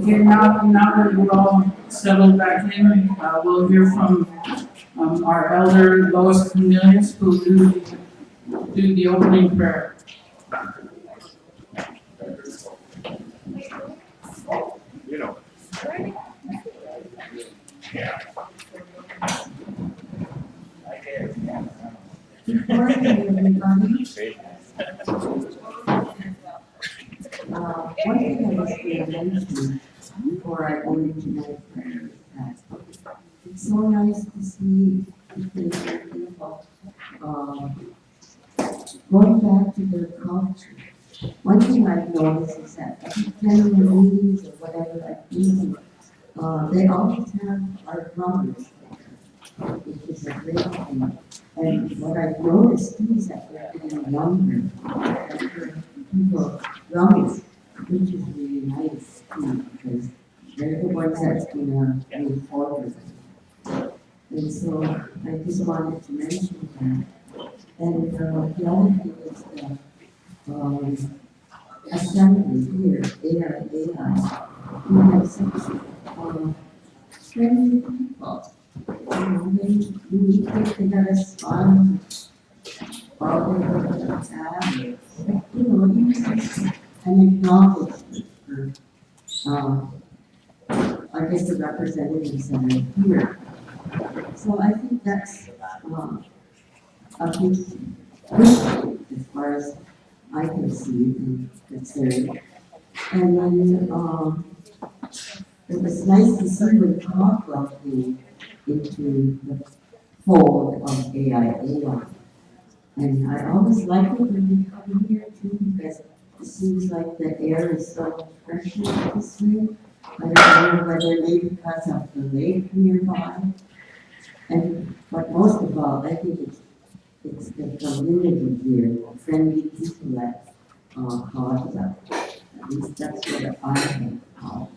Okay, now that we're all settled back in, we'll hear from our elder Lois Cornelius, who will do the opening prayer. You know. Good morning, everybody. One thing I was going to mention before I go into my prayer is that it's so nice to see people going back to their culture. One thing I've noticed is that every family meetings or whatever like meeting, they always have our drummers there, which is a great thing. And what I've noticed too is that they're getting younger, people drumming, which is really nice too, because they're the ones that's gonna move forward. And so I just wanted to mention that. And the other thing is the assembly here, AIAI, we have such friendly people. We think they got us fun, all they have, even just an acknowledgement for, I guess the representatives that are here. So I think that's a big thing, as far as I can see and consider. And then it was nice to see when Cockrell came into the fold of AIAI. And I always like it when we come here too, because it seems like the air is so fresher this way. I don't know whether maybe because of the lake nearby. But most of all, I think it's it's the community here, friendly people that cause that. At least that's what I have called.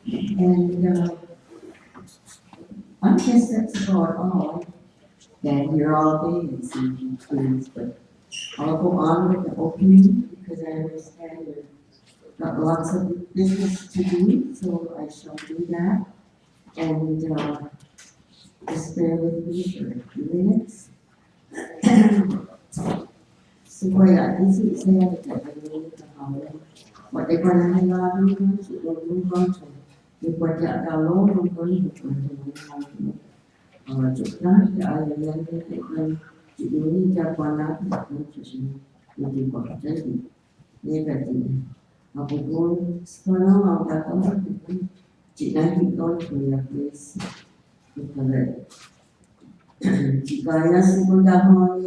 And I guess that's about all. Been here all day and seen things, but I'll go on with the opening because I understand you've got lots of business to do, so I shall do that. And just bear with me for a few minutes. Supaya isi saya tidak perlu tahu bagaimana lalu sudah berubah dibaca kalau bukan juga AIAI dengan Indonesia pada jadi lebih jadi negatif. Apapun sekarang ada orang jika kita punya place kita jika ya sudah mulai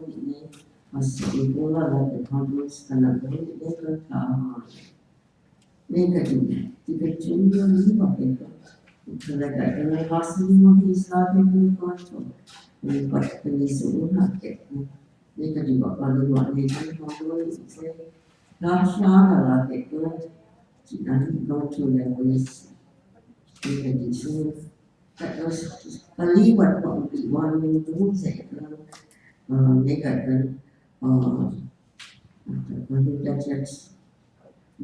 ini masih bola lagi kampus karena ini pertama negatif jika cuma lima itu talaga dengan hasil mungkin sabi ni kanto dapat penyusun hakik negatif kalau lagi kalau itu nasional lagi itu jika kita cuma wis negatif terus kalimat pembicaraan itu saya negatif Bangladesh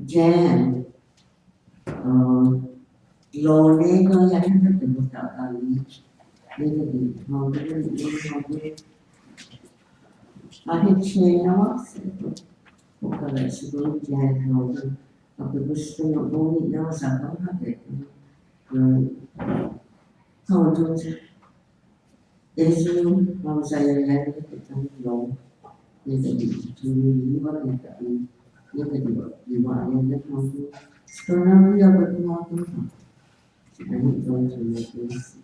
Jan Lone ko yan ketemu tak kali ini mau akhir China bukan sebelum Jan mau aku gusto ng bumi na sa pangkat kalau tu Israel mau saya yan ketemu long negatif ini buat negatif negatif di mana yang kamu sekarang dia bertemu I'm going to make this.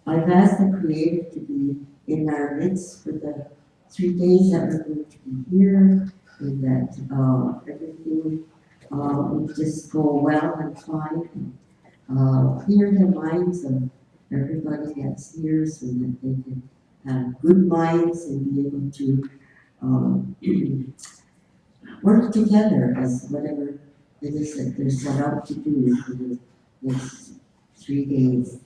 I've asked the Creator to be in our midst for the 3 days that we're going to be here, and that everything would just go well and fine, and clear the minds of everybody that's here so that they can have good minds and be able to work together as whatever it is that they're set out to do for the next 3 days.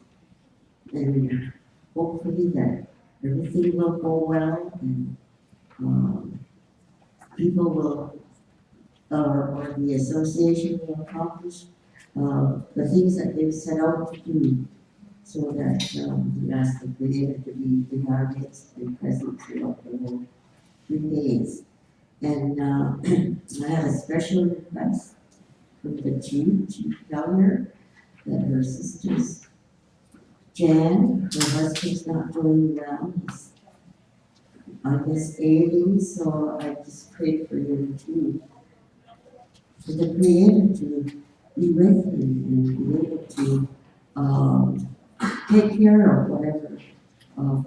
And hopefully that everything will go well and people will, or the association will accomplish the things that they've set out to do so that we ask the Creator to be in our midst and present throughout the whole 3 days. And I have a special request from the chief governor that her sisters, Jan, her husband's not doing well. He's, I guess, ailing, so I just pray for him too. For the Creator to be with him and be able to take care of whatever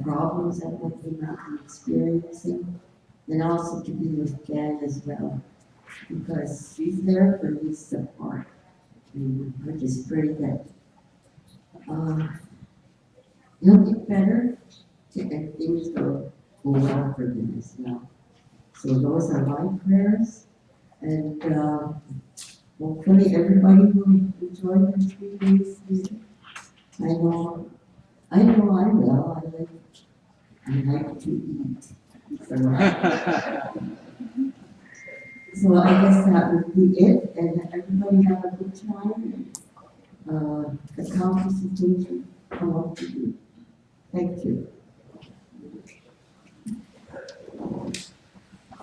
problems that he might be experiencing. And also to be with Jan as well, because she's there for his support. And I just pray that he'll get better and things will go well for him as well. So those are my prayers, and hopefully everybody will enjoy the 3 days here. I know I will. I like to eat. So I guess that would be it, and everybody have a good time and accomplish the things you come up to do. Thank you.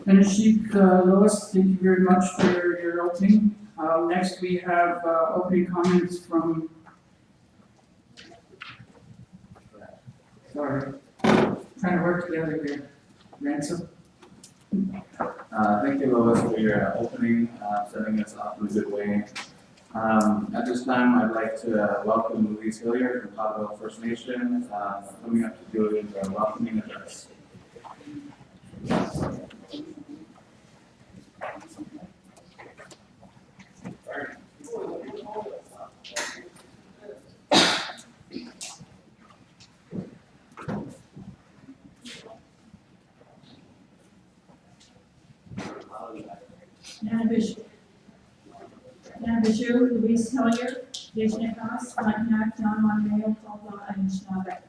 And Sheikh Lois, thank you very much for your opening. Next we have opening comments from, sorry, trying to work together here. Ransom. Thank you, Lois, for your opening, setting us up in a good way. At this time, I'd like to welcome Louise Hilliard from Potterville First Nation, coming up to do a welcoming address. Nanavishu, Louise Hillier, Vishnakas, Lightnak, John Monreal, Caldwell, and Schnabel.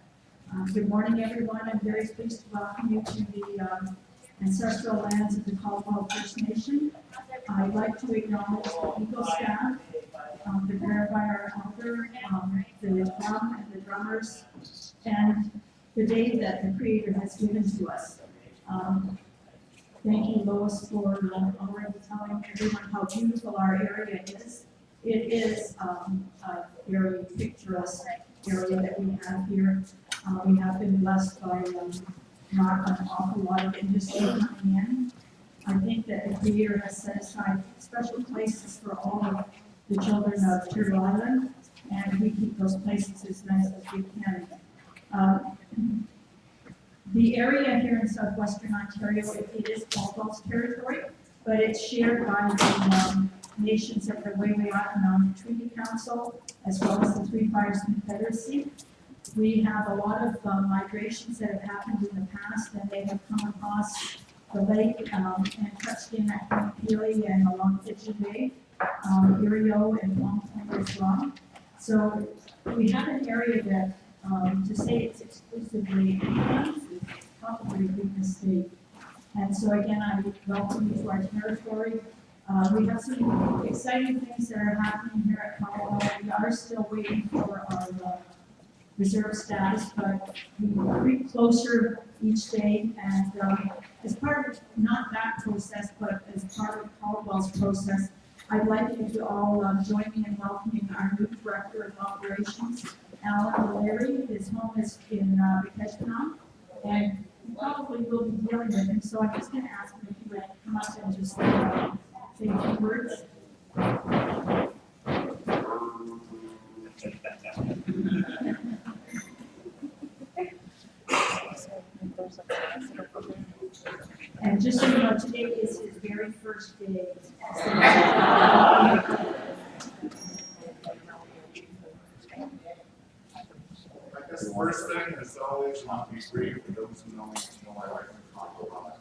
Good morning, everyone. I'm very pleased to welcome you to the ancestral lands of the Caldwell First Nation. I'd like to acknowledge the Eagle staff, prepared by our elder, the drum and the drummers, and the day that the Creator has given to us. Thank you, Lois, for already telling everyone how beautiful our area is. It is a very picturesque area that we have here. We have been blessed by not an awful lot of industry coming in. I think that the Creator has set aside special places for all of the children of Turtle Island, and we keep those places as nice as we can. The area here in southwestern Ontario, it is Caldwell's territory, but it's shared by the nations of the Wayway Treaty Council, as well as the Three Fires Confederacy. We have a lot of migrations that have happened in the past, and they have come across the lake and touched in at Montpelier and along Pigeon Bay, Iroquois and Long Point as well. So we have an area that, to say it's exclusively Indians is probably a big mistake. And so again, I welcome you to our territory. We have some exciting things that are happening here at Caldwell. We are still waiting for our reserve status, but we creep closer each day. And as part of not that process, but as part of Caldwell's process, I'd like you to all join me in welcoming our new Director of Operations, Alan O'Leary. His home is in Bikeshana, and you probably will be dealing with him, so I'm just going to ask him if he would come up and just say a few words. And just so you know, today is his very first day. I guess the first thing is always want to be brief for those who know I like to talk about.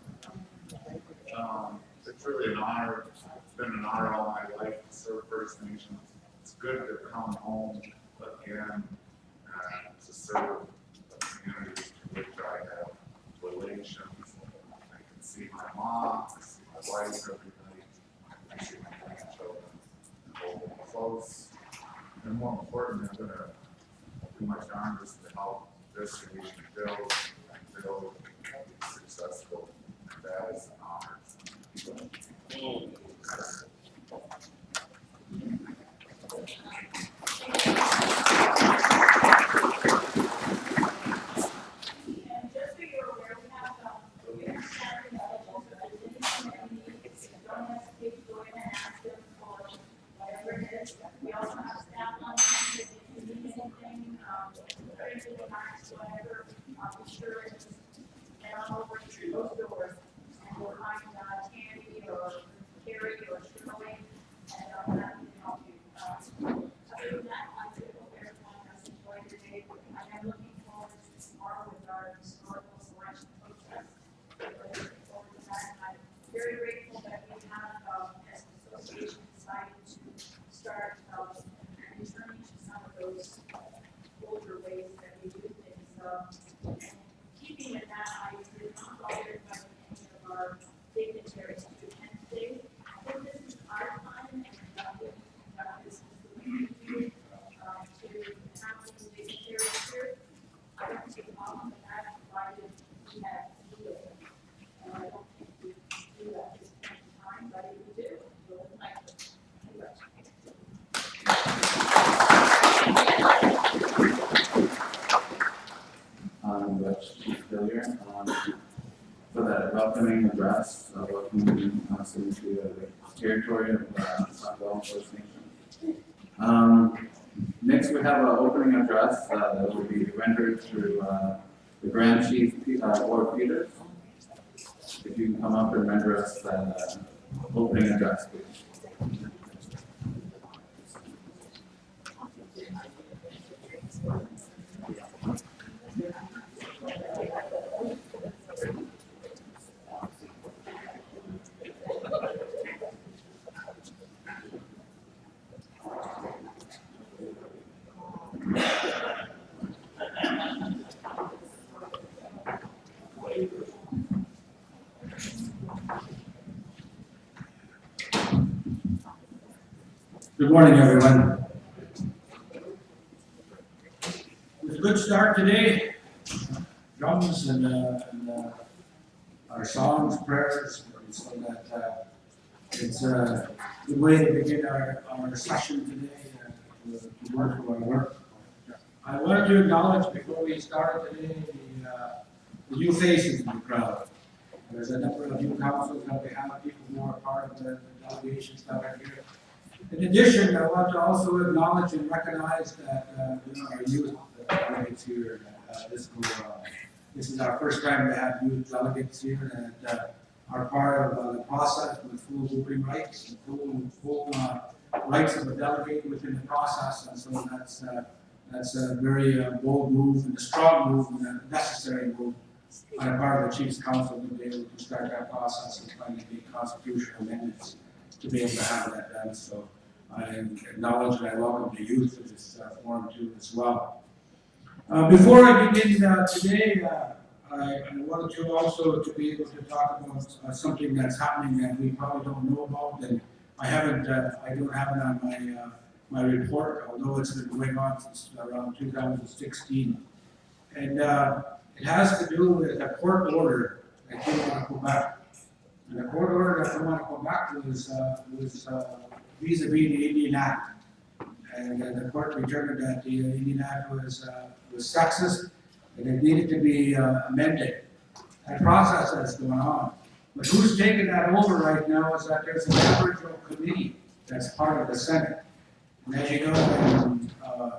It's really an honor. It's been an honor all my life to serve First Nations. It's good to come home again and to serve the communities to which I have relations. I can see my mom, I see my wife every night, I see my grandchildren hold them close. And more importantly, I'm going to do my darndest to help this region build and build and be successful. And that is an honor. Very grateful that we have, as an association, decided to start returning to some of those older ways that we do things. Keeping with that, I did not bother inviting any of our dignitaries to attend today. I think this is our time, and this is the way we do to have these dignitaries here. I don't see a problem with that, provided we have to do it. And I don't think we do that at this point in time, but if we do, we'll invite them. Chief Hillier, for that welcoming address, welcoming us into the territory of Caldwell First Nation. Next, we have an opening address that will be rendered through the Grand Chief Ward Peters. If you can come up and render us that opening address, please. Good morning, everyone. It was a good start today. Drums and our songs, prayers, so that it's a good way to begin our session today to work through our work. I wanted to acknowledge before we started today the new faces in the crowd. There's a number of new councils that we have, people who are part of the delegations that are here. In addition, I want to also acknowledge and recognize that our youth delegates here. This is our first time to have youth delegates here and are part of the process with full voting rights and full rights of a delegate within the process. And so that's a very bold move and a strong move and a necessary move on the part of the Chiefs Council to be able to start that process and finally make constitutional amendments to be able to have that done. So I acknowledge and I welcome the youth of this forum too as well. Before I begin today, I wanted to also to be able to talk about something that's happening that we probably don't know about, and I don't have it on my report, although it's been going on since around 2016, and it has to do with a court order that came out of Quebec. And the court order that came out of Quebec was vis-a-vis the Indian Act. And the court determined that the Indian Act was sexist and it needed to be amended. That process is going on. But who's taking that over right now is that there's an Aboriginal committee that's part of the Senate. And as you know, when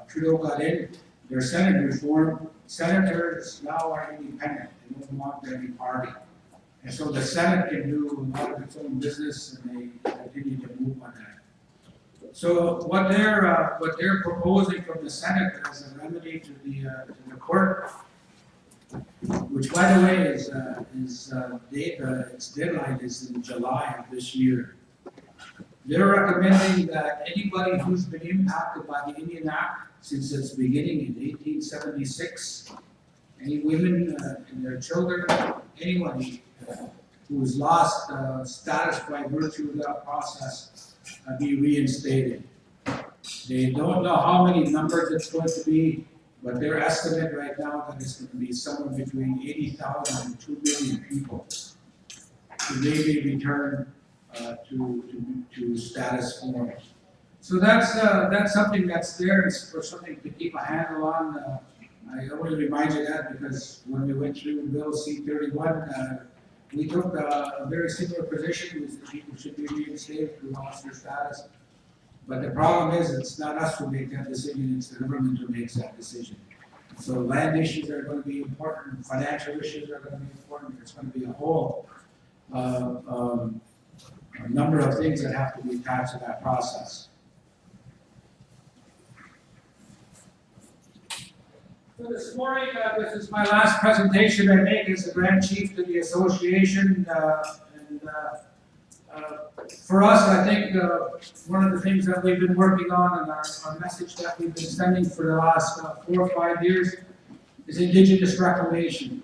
Trudeau got in, their Senate reform, senators now are independent. They don't belong to any party. And so the Senate can do a lot of its own business and they continue to move on that. So what they're proposing from the Senate as a remedy to the court, which by the way its deadline is in July of this year. They're recommending that anybody who's been impacted by the Indian Act since its beginning in 1876, any women and their children, anyone who's lost status by virtue of that process, be reinstated. They don't know how many numbers it's going to be, but their estimate right now that it's going to be somewhere between 80,000 and 2 million people who may be returned to status form. So that's something that's there. It's for something to keep a handle on. I always remind you that because when we went through Bill C-31, we took a very similar position, was that people should be reinstated who lost their status. But the problem is, it's not us who make that decision, it's the government who makes that decision. So land issues are going to be important, financial issues are going to be important, there's going to be a whole a number of things that have to be attached to that process. So this morning, this is my last presentation I make as the Grand Chief to the association. For us, I think one of the things that we've been working on and our message that we've been sending for the last 4 or 5 years is Indigenous reclamation.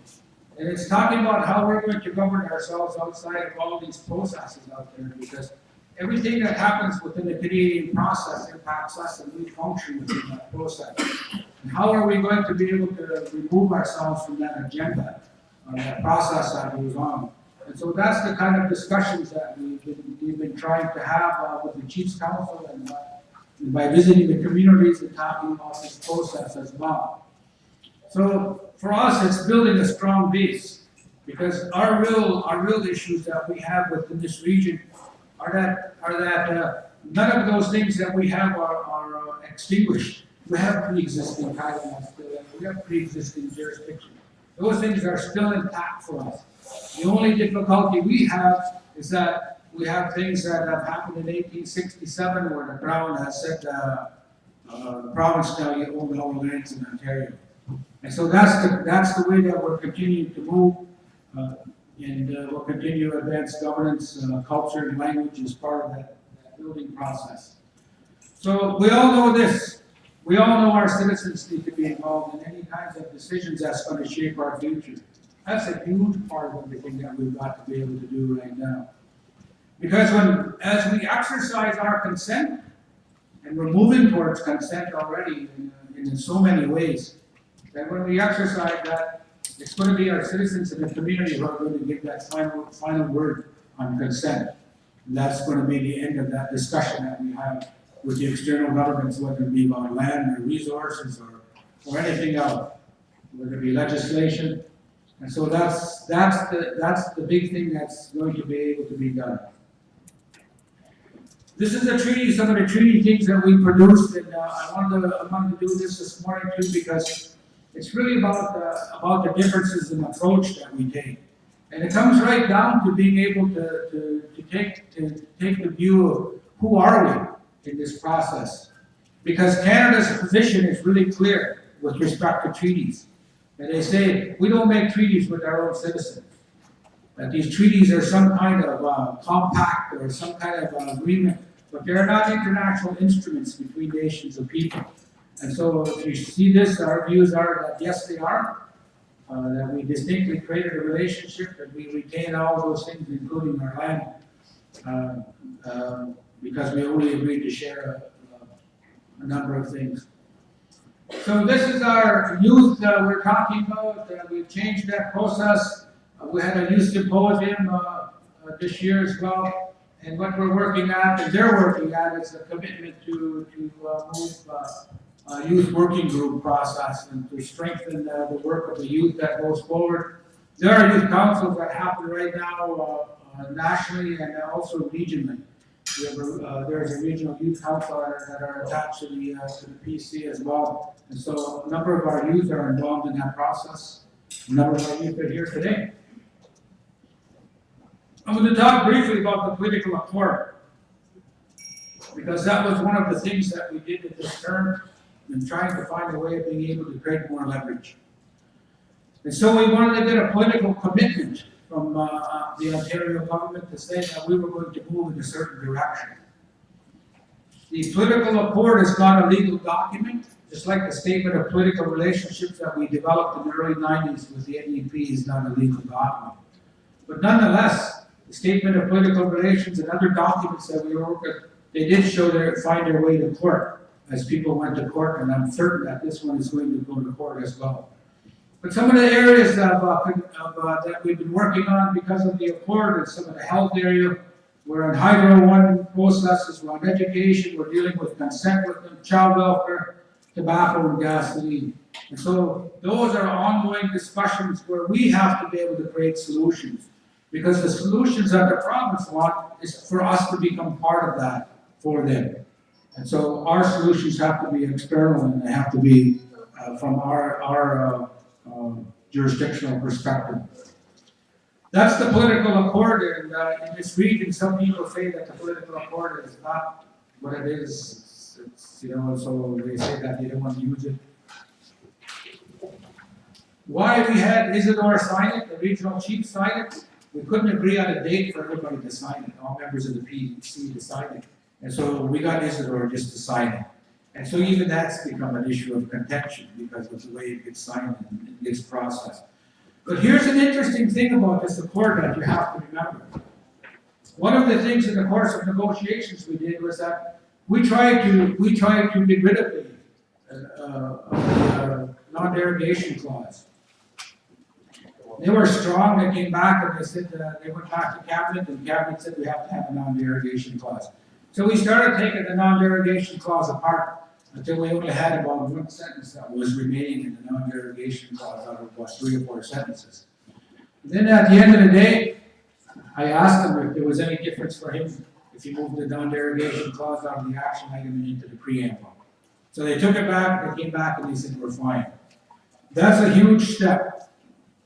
And it's talking about how we're going to govern ourselves outside of all these processes out there, because everything that happens within the Canadian process impacts us and we function within that process. And how are we going to be able to remove ourselves from that agenda, that process that goes on? And so that's the kind of discussions that we've been trying to have with the Chiefs Council and by visiting the communities and talking about this process as well. So for us, it's building a strong base, because our real issues that we have within this region are that none of those things that we have are extinguished. We have pre-existing entitlements still, we have pre-existing jurisdiction. Those things are still intact for us. The only difficulty we have is that we have things that have happened in 1867 where the Crown has said the province now you own all the lands in Ontario. And so that's the way that we're continuing to move, and we'll continue to advance governance, culture, and language as part of that building process. So we all know this. We all know our citizens need to be involved in any kinds of decisions that's going to shape our future. That's a huge part of everything that we've got to be able to do right now. Because as we exercise our consent, and we're moving towards consent already in so many ways, that when we exercise that, it's going to be our citizens in the community who are going to give that final word on consent. And that's going to be the end of that discussion that we have with the external governments, whether it be about land or resources or anything else, whether it be legislation. And so that's the big thing that's going to be able to be done. This is a treaty, some of the treaty things that we produced, and I wanted to do this morning too, because it's really about the differences in approach that we take. And it comes right down to being able to take the view of who are we in this process. Because Canada's position is really clear with respect to treaties. And they say, we don't make treaties with our own citizens. That these treaties are some kind of compact or some kind of agreement, but they're not international instruments between nations of people. And so if you see this, our views are that yes, they are, that we distinctly created a relationship, that we retain all those things, including our land, because we only agreed to share a number of things. So this is our youth we're talking about. We've changed that process. We had a youth symposium this year as well. And what we're working at, and they're working at, is a commitment to move youth working group process and to strengthen the work of the youth that goes forward. There are youth councils that happen right now nationally and also regionally. There's a regional youth council that are attached to the PC as well. And so a number of our youth are involved in that process. A number of our youth are here today. I'm going to talk briefly about the political accord, because that was one of the things that we did at this term in trying to find a way of being able to create more leverage. And so we wanted to get a political commitment from the Ontario government to say that we were going to move in a certain direction. The political accord is not a legal document, just like the statement of political relationships that we developed in the early 90s with the NEP is not a legal document. But nonetheless, the statement of political relations and other documents that we worked with, they did find their way to court as people went to court, and I'm certain that this one is going to go to court as well. But some of the areas that we've been working on because of the accord is some of the health area. We're in Hydro One processes, we're on education, we're dealing with consent with them, child welfare, tobacco and gasoline. And so those are ongoing discussions where we have to be able to create solutions. Because the solutions that the province want is for us to become part of that for them. And so our solutions have to be external and they have to be from our jurisdictional perspective. That's the political accord, and in this region, some people say that the political accord is not what it is. It's, so they say that they don't want to use it. Why we had Isidore sign it, the regional chief sign it? We couldn't agree on a date for everybody to sign it, all members of the PDC to sign it. And so we got Isidore just to sign it. And so even that's become an issue of contention because of the way it gets signed and it gets processed. But here's an interesting thing about this accord that you have to remember. One of the things in the course of negotiations we did was that we tried to get rid of the non-derogation clause. They were strong, they came back and they said, they went back to cabinet and cabinet said we have to have a non-derogation clause. So we started taking the non-derogation clause apart until we only had about one sentence that was remaining in the non-derogation clause out of about 3 or 4 sentences. And then at the end of the day, I asked them if there was any difference for him if he moved the non-derogation clause out of the action item and into the preamble. So they took it back, they came back and they said we're fine. That's a huge step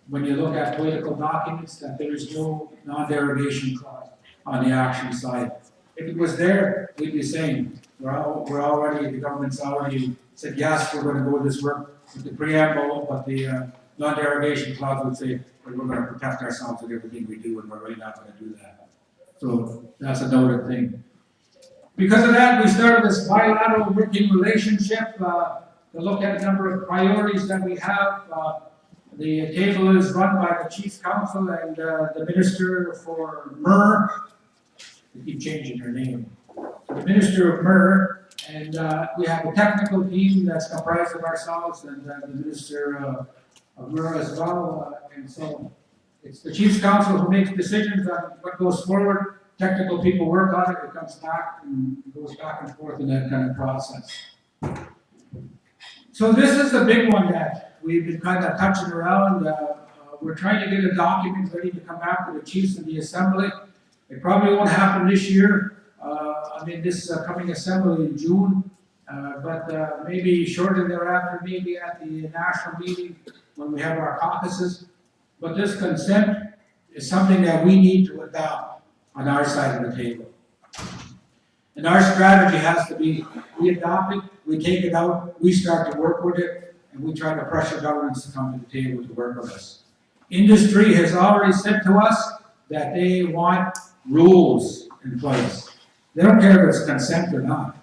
when you look at political documents, that there is no non-derogation clause on the action side. If it was there, we'd be saying, the government's already said, yes, we're going to go this work with the preamble, but the non-derogation clause would say, we're going to protect ourselves with everything we do, and we're really not going to do that. So that's a noted thing. Because of that, we started this bilateral working relationship to look at a number of priorities that we have. The table is run by the Chief Counsel and the Minister for Myrrh. They keep changing their name. The Minister of Myrrh, and we have a technical team that's comprised of ourselves and the Minister of Myrrh as well. And so it's the Chief Counsel who makes decisions on what goes forward. Technical people work on it, it comes back and goes back and forth in that kind of process. So this is the big one that we've been kind of touching around. We're trying to get a document ready to come back to the chiefs of the assembly. It probably won't happen this year. This coming assembly in June, but maybe shortly thereafter, maybe at the national meeting when we have our caucuses. But this consent is something that we need to adopt on our side of the table. And our strategy has to be, we adopt it, we take it out, we start to work with it, and we try to pressure governments to come to the table to work with us. Industry has already said to us that they want rules in place. They don't care if it's consent or not.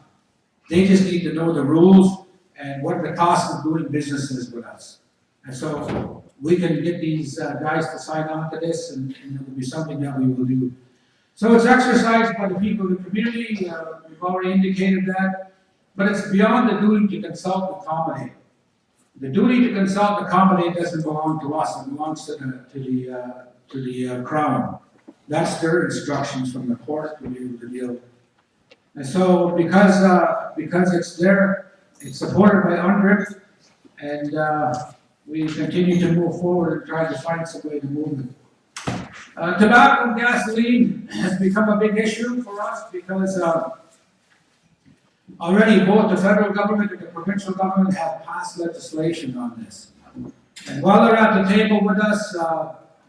They just need to know the rules and what the cost of doing business is with us. And so we can get these guys to sign on to this, and it will be something that we will do. So it's exercised by the people of the community. We've already indicated that, but it's beyond the duty to consult and accommodate. The duty to consult and accommodate doesn't belong to us; it belongs to the Crown. That's their instructions from the court to be able to deal with. And so, because it's there, it's supported by UNDRIP, and we continue to move forward and try to find some way to move it. Tobacco and gasoline has become a big issue for us because already both the federal government and the provincial government have passed legislation on this. And while they're at the table with us,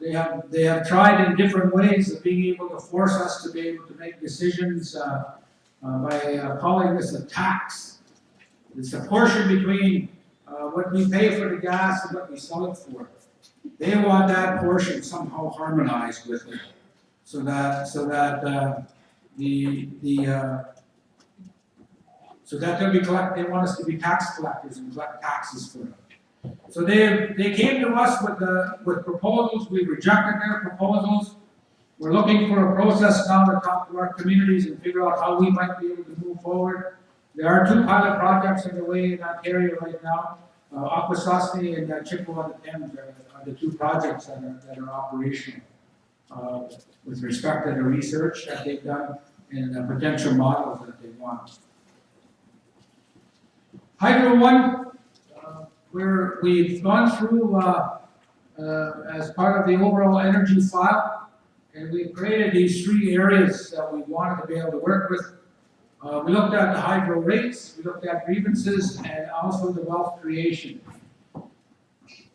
they have tried in different ways of being able to force us to be able to make decisions by calling this a tax. It's a portion between what we pay for the gas and what we sell it for. They want that portion somehow harmonized with it, so that they'll be collect. They want us to be tax collectors and collect taxes for them. So they came to us with proposals. We rejected their proposals. We're looking for a process now to talk to our communities and figure out how we might be able to move forward. There are 2 pilot projects underway in Ontario right now. Akwesasne and Chippewa on the Thames are the 2 projects that are operational with respect to the research that they've done and the potential models that they want. Hydro One, where we've gone through as part of the overall energy file, and we've created these 3 areas that we wanted to be able to work with. We looked at the hydro rates, we looked at grievances, and also the wealth creation.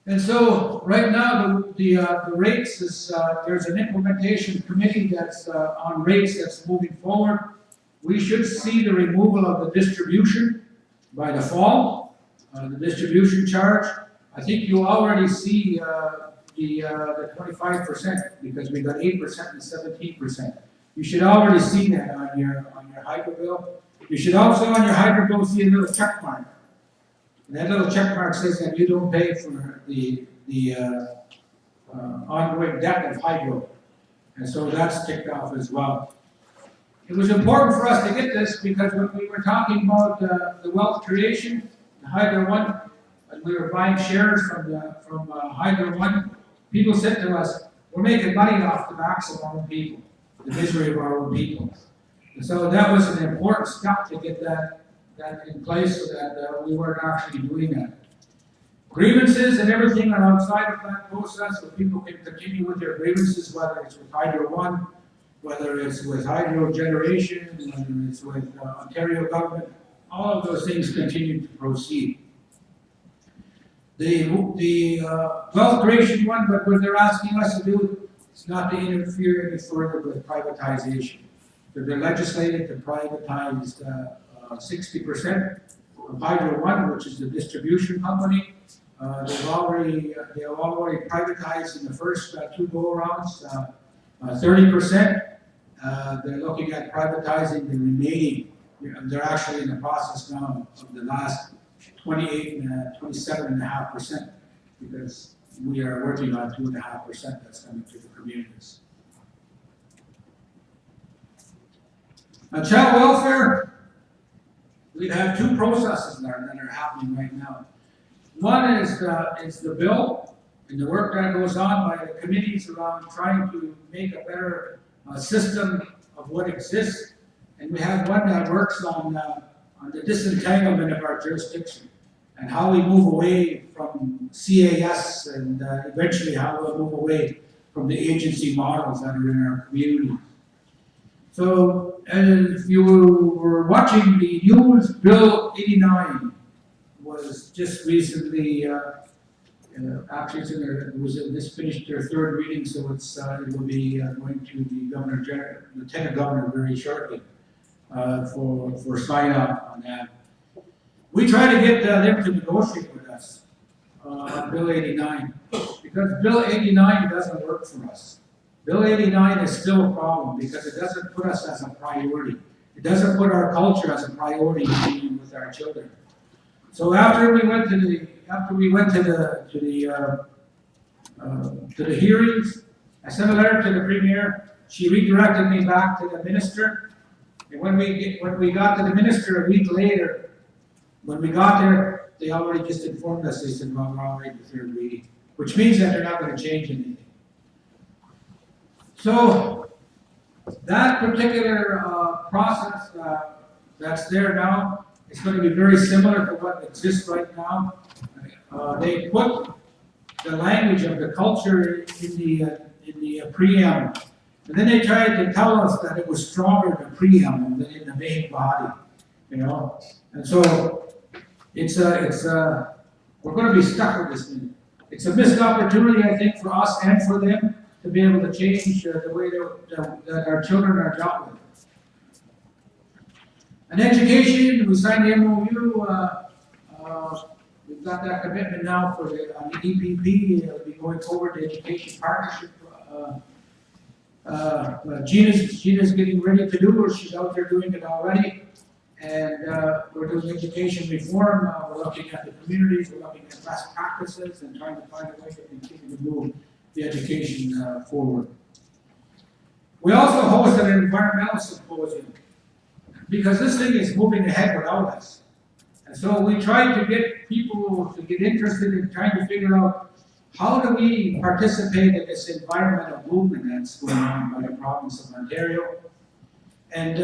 And so, right now, the rates is, there's an implementation committee that's on rates that's moving forward. We should see the removal of the distribution by the fall, the distribution charge. I think you already see the 25% because we got 8% and 17%. You should already see that on your hydro bill. You should also on your hydro bill see a little check mark. And that little check mark says that you don't pay for the ongoing debt of hydro. And so that's ticked off as well. It was important for us to get this because when we were talking about the wealth creation, the Hydro One, and we were buying shares from Hydro One, people said to us, we're making money off the backs of our own people, the misery of our own people. And so that was an important step to get that in place so that we weren't actually doing that. Grievances and everything are outside of that process, so people can continue with their grievances, whether it's with Hydro One, whether it's with hydro generation, whether it's with Ontario government, all of those things continue to proceed. The wealth creation one, but what they're asking us to do is not to interfere any further with privatization. So they're legislated to privatize 60% of Hydro One, which is the distribution company. They've already privatized in the first 2 go-arounds 30%. They're looking at privatizing the remaining. They're actually in the process now of the last 27.5%, because we are working on 2.5% that's coming to the communities. On child welfare, we have two processes that are happening right now. One is the bill and the work that goes on by the committees around trying to make a better system of what exists. And we have one that works on the disentanglement of our jurisdiction and how we move away from CAS and eventually how we'll move away from the agency models that are in our community. So, and if you were watching the news, Bill 89 was just recently, actually it's in their, this finished their third reading, so it will be going to the Lieutenant Governor very shortly for sign off on that. We try to get them to negotiate with us on Bill 89 because Bill 89 doesn't work for us. Bill 89 is still a problem because it doesn't put us as a priority. It doesn't put our culture as a priority with our children. So after we went to the hearings, I sent a letter to the Premier. She redirected me back to the minister. And when we got to the minister a week later, when we got there, they already just informed us. They said, "Well, we're already the third reading," which means that they're not going to change anything. So that particular process that's there now is going to be very similar to what exists right now. They put the language of the culture in the preamble, and then they tried to tell us that it was stronger in the preamble than in the main body, you know. And so we're going to be stuck with this thing. It's a missed opportunity, I think, for us and for them to be able to change the way that our children are dealt with. And education, we signed the MOU. We've got that commitment now for the EPP. It'll be going forward to education partnership. Gina's getting ready to do it. She's out there doing it already. And we're doing education reform. We're looking at the communities. We're looking at best practices and trying to find a way to continue to move the education forward. We also hosted an environmental symposium because this thing is moving ahead without us. And so we tried to get people to get interested in trying to figure out how do we participate in this environmental movement that's going on by the province of Ontario. And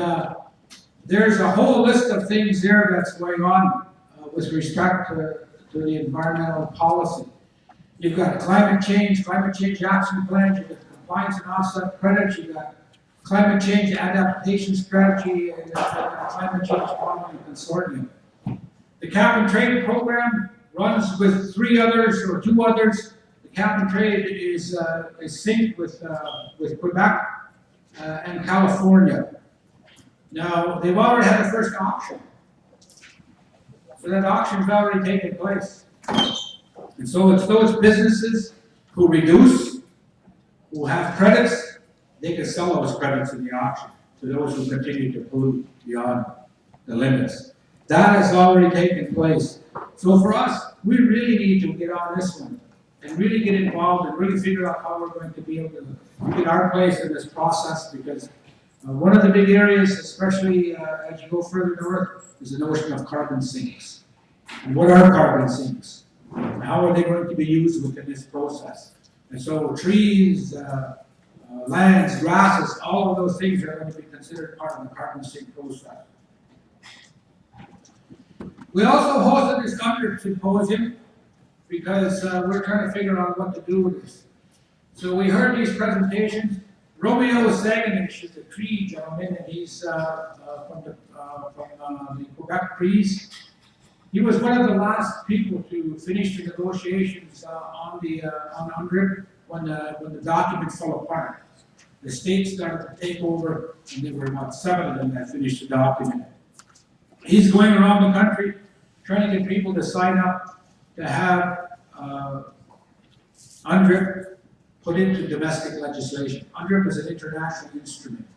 there's a whole list of things there that's going on with respect to the environmental policy. You've got climate change action plans, you've got compliance and offset credits, you've got climate change adaptation strategy, and climate change policy consortium. The cap and trade program runs with two others. The cap and trade is synced with Quebec and California. Now, they've already had the first auction. So that auction's already taken place. And so it's those businesses who reduce, who have credits, they can sell those credits in the auction to those who continue to pollute beyond the limits. That has already taken place. So for us, we really need to get on this one and really get involved and really figure out how we're going to be able to get our place in this process because one of the big areas, especially as you go further north, is the notion of carbon sinks. And what are carbon sinks? And how are they going to be used within this process? And so trees, lands, grasses, all of those things are going to be considered part of the carbon sink process. We also hosted this UNDRIP symposium because we're trying to figure out what to do with this. So we heard these presentations. Romeo Saganich is a Cree gentleman, and he's from the Quebec Crees. He was one of the last people to finish the negotiations on UNDRIP when the document fell apart. The states started to take over, and there were about 7 of them that finished the document. He's going around the country trying to get people to sign up to have UNDRIP put into domestic legislation. UNDRIP is an international instrument,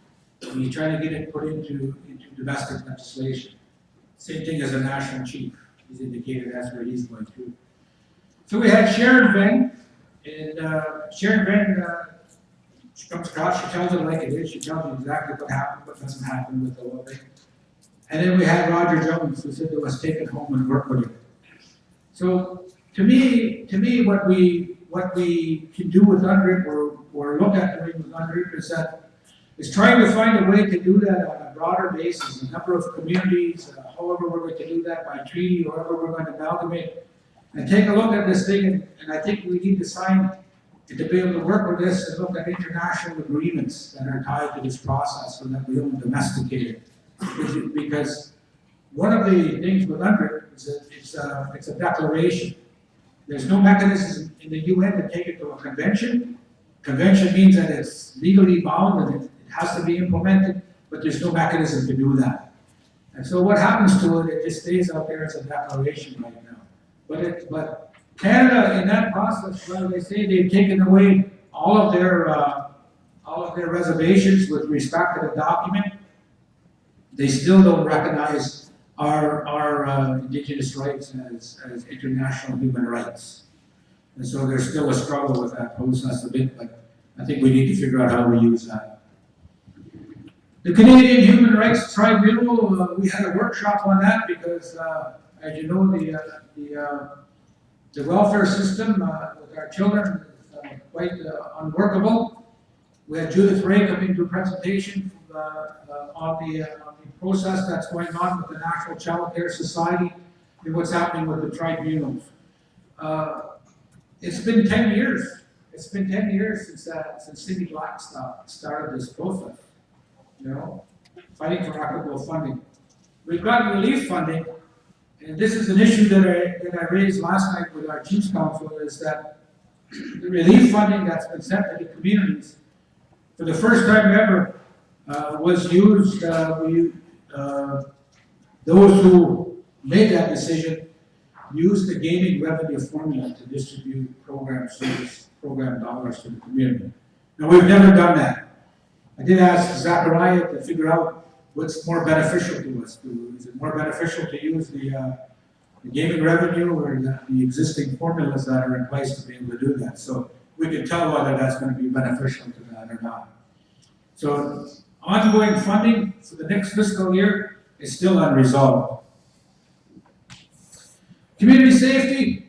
and he's trying to get it put into domestic legislation. Same thing as a national chief. He's indicated that's where he's going to. So we had Sharon Venn, And Sharon Grant, she comes across, she tells it like it is, she tells you exactly what happened, what doesn't happen with the whole thing. And then we had Roger Jones, who said they was take it home and work with it. So to me, what we can do with UNDRIP or look at doing with UNDRIP is trying to find a way to do that on a broader basis, a number of communities, however we're going to do that by treaty, or however we're going to amalgamate, and take a look at this thing, and I think we need to sign to be able to work with this and look at international agreements that are tied to this process so that we don't domesticate it. Because one of the things with UNDRIP is that it's a declaration. There's no mechanism in the UN to take it to a convention. Convention means that it's legally bound and it has to be implemented, but there's no mechanism to do that. And so what happens to it, it just stays out there as a declaration right now. But Canada, in that process, well, they say they've taken away all of their reservations with respect to the document. They still don't recognize our Indigenous rights as international human rights. And so there's still a struggle with that process a bit, but I think we need to figure out how we use that. The Canadian Human Rights Tribunal, we had a workshop on that because, as you know, the welfare system with our children is quite unworkable. We had Judith Ray coming to a presentation on the process that's going on with the National Child Care Society and what's happening with the tribunals. It's been 10 years. It's been 10 years since Cindy Black started this process, you know, fighting for equitable funding. We've got relief funding, and this is an issue that I raised last night with our Chiefs Council, is that the relief funding that's been sent to the communities, for the first time ever, was used, those who made that decision used the gaming revenue formula to distribute program dollars to the community. Now, we've never done that. I did ask Zachariah to figure out what's more beneficial to us. Is it more beneficial to use the gaming revenue or the existing formulas that are in place to be able to do that? So we can tell whether that's going to be beneficial to that or not. So ongoing funding for the next fiscal year is still unresolved. Community safety,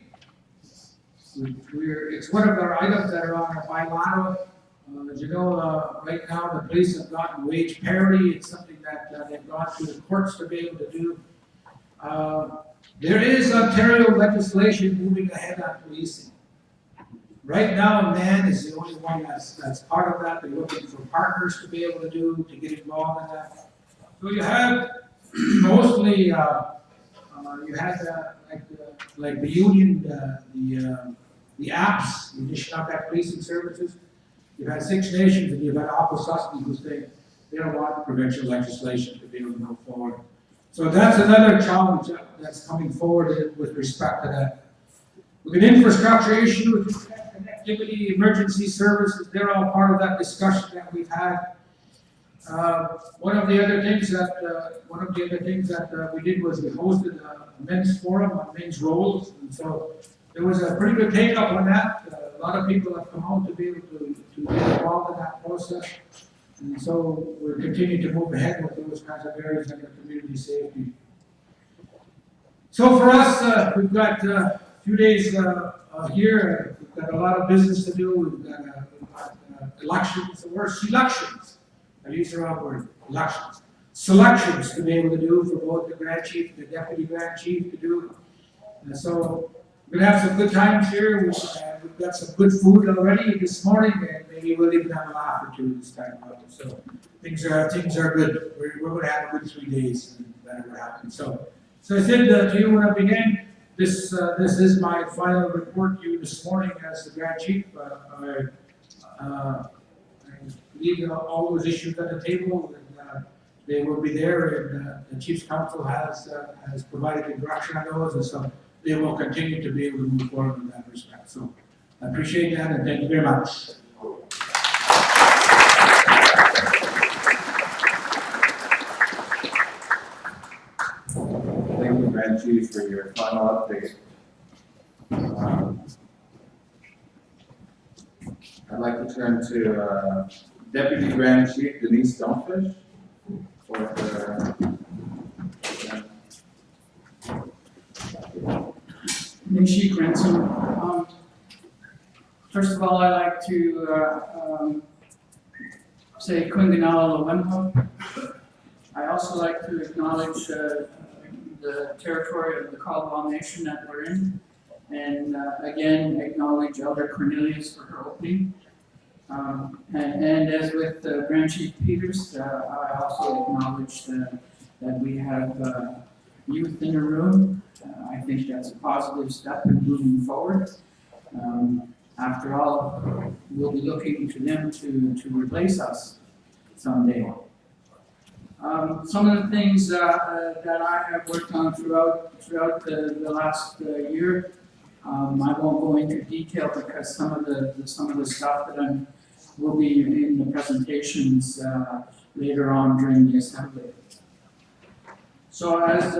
it's one of our items that are on our bilateral. As you know, right now the police have gotten wage parity. It's something that they've gone through the courts to be able to do. There is Ontario legislation moving ahead on policing. Right now, MAN is the only one that's part of that. They're looking for partners to be able to get involved in that. So you have mostly, you had like the union, the apps, the Mission Outback Policing Services. You've had Six Nations and you've had Aquasaspi who say they don't want provincial legislation to be able to move forward. So that's another challenge that's coming forward with respect to that. With an infrastructure issue, connectivity, emergency services, they're all part of that discussion that we've had. One of the other things that we did was we hosted a men's forum on men's roles, and so there was a pretty good take up on that. A lot of people have come out to be able to get involved in that process, and so we're continuing to move ahead with those kinds of areas under community safety. So for us, we've got a few days here. We've got a lot of business to do. We've got elections, or selections. I use the wrong word, elections. Selections to be able to do for both the Grand Chief and the Deputy Grand Chief to do. And so we're going to have some good times here. We've got some good food already this morning, and maybe we'll even have a laugh or two this time around. So things are good. We're going to have a good 3 days, and that will happen. So I said to you when I began, this is my final report to you this morning as the Grand Chief. I leave all those issues at the table, and they will be there, and the Chiefs Council has provided the direction on those, and so they will continue to be able to move forward in that respect. So I appreciate that, and thank you very much. Thank you, Grand Chief, for your final update. turn to Deputy Grand Chief Denise Stonefish for her. Nishi Granson. First of all, I'd like to say Kunganala Lawempa. I also like to acknowledge the territory of the Caldwell Nation that we're in, and again acknowledge Elder Cornelius for her opening. And as with Grand Chief Peters, I also acknowledge that we have youth in the room. I think that's a positive step in moving forward. After all, we'll be looking to them to replace us someday. Some of the things that I have worked on throughout the last year, I won't go into detail because some of the stuff that will be in the presentations later on during the assembly. So as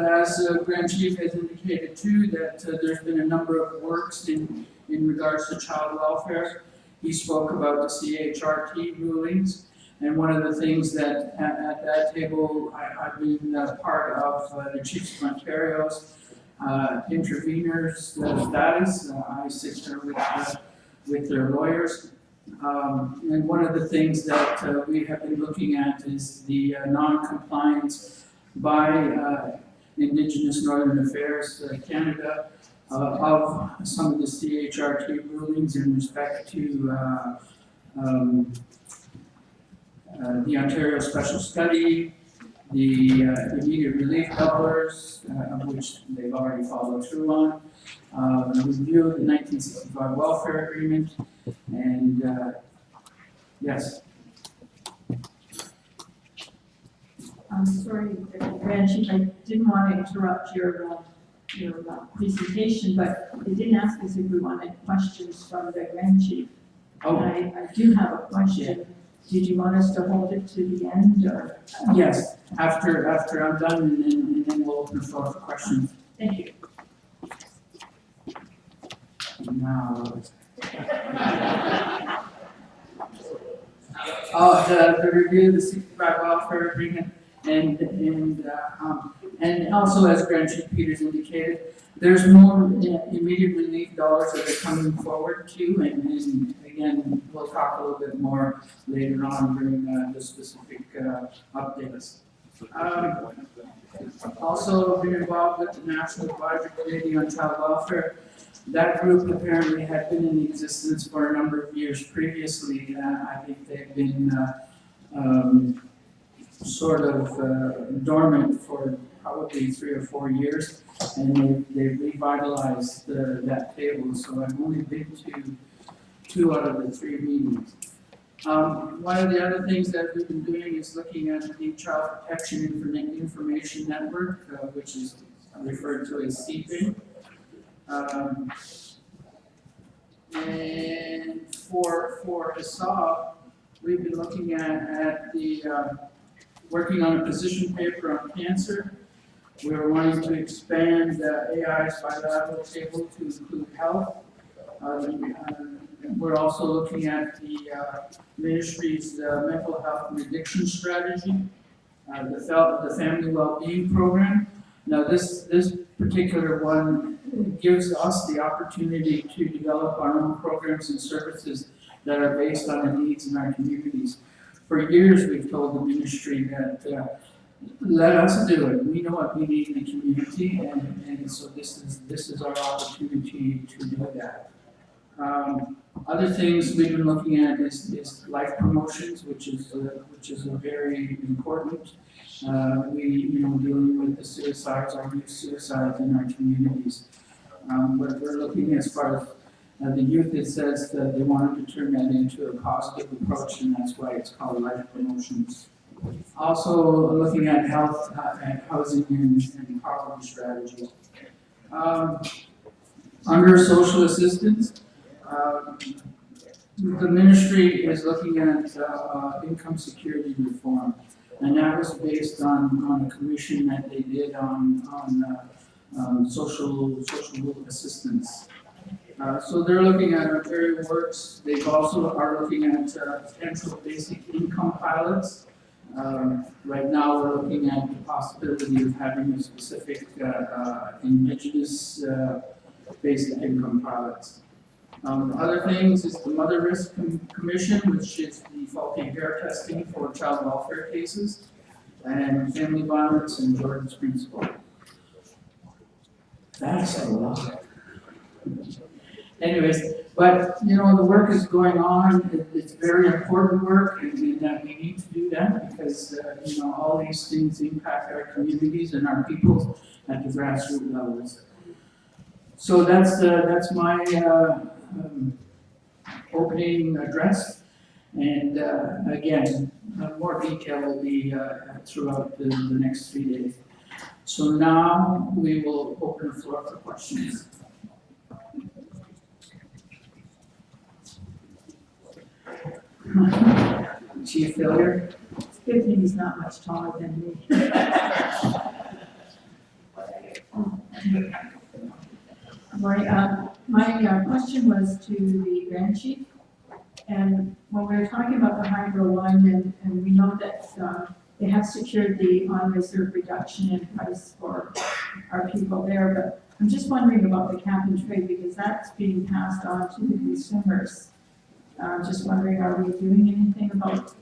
Grand Chief has indicated too, that there's been a number of works in regards to child welfare. He spoke about the CHRT rulings, and one of the things that at that table I've been part of the Chiefs of Ontario's interveners status. I sit there with their lawyers. And one of the things that we have been looking at is the non-compliance by Indigenous Northern Affairs Canada of some of the CHRT rulings in respect to the Ontario Special Study, the immediate relief dollars, which they've already followed through on, review of the 1965 Welfare Agreement, and yes. I'm sorry, Grand Chief, I didn't want to interrupt your presentation, but they didn't ask us if we wanted questions from the Grand Chief. Oh. And I do have a question. Did you want us to hold it to the end, or? Yes, after I'm done, and then we'll open the floor for questions. Thank you. Now. The review of the 65 welfare agreement, and also as Grand Chief Peters indicated, there's more immediate relief dollars that are coming forward too, and again, we'll talk a little bit more later on during the specific updates. Also been involved with the National Advisory Committee on Child Welfare. That group apparently had been in existence for a number of years previously. I think they've been sort of dormant for probably 3 or 4 years, and they've revitalized that table. So I've only been to 2 out of the 3 meetings. One of the other things that we've been doing is looking at the Child Protection Information Network, which is referred to as CPIN. And for Assad, we've been looking at the working on a position paper on cancer. We're wanting to expand AIAI's bilateral table to include health. We're also looking at the ministry's mental health and addiction strategy, the family well-being program. Now this particular one gives us the opportunity to develop our own programs and services that are based on the needs in our communities. For years, we've told the ministry that let us do it. We know what we need in the community, and so this is our opportunity to do that. Other things we've been looking at is life promotions, which is a very important. Dealing with the suicides, our youth suicides in our communities. But we're looking as far as the youth, it says that they wanted to turn that into a positive approach, and that's why it's called life promotions. Also looking at health, and housing and poverty strategy. Under social assistance, the ministry is looking at income security reform, and that was based on a commission that they did on social assistance. So they're looking at Ontario Works. They also are looking at potential basic income pilots. Right now, we're looking at the possibility of having a specific Indigenous basic income pilots. Other things is the Mother Risk Commission, which is the faulty hair testing for child welfare cases, and family violence and Jordan's principle. That's a lot. Anyways, but you know, the work is going on. It's very important work, and that we need to do that because you know, all these things impact our communities and our people at the grassroots levels. So that's my opening address, and again, more detail will be throughout the next 3 days. So now we will open the floor for questions. Chief Failure. It's a good thing he's not much taller than me. My question was to the Grand Chief. And when we were talking about the hydro line, and we know that they have secured the on-reserve reduction in price for our people there, but I'm just wondering about the cap and trade because that's being passed on to the consumers. Just wondering, are we doing anything about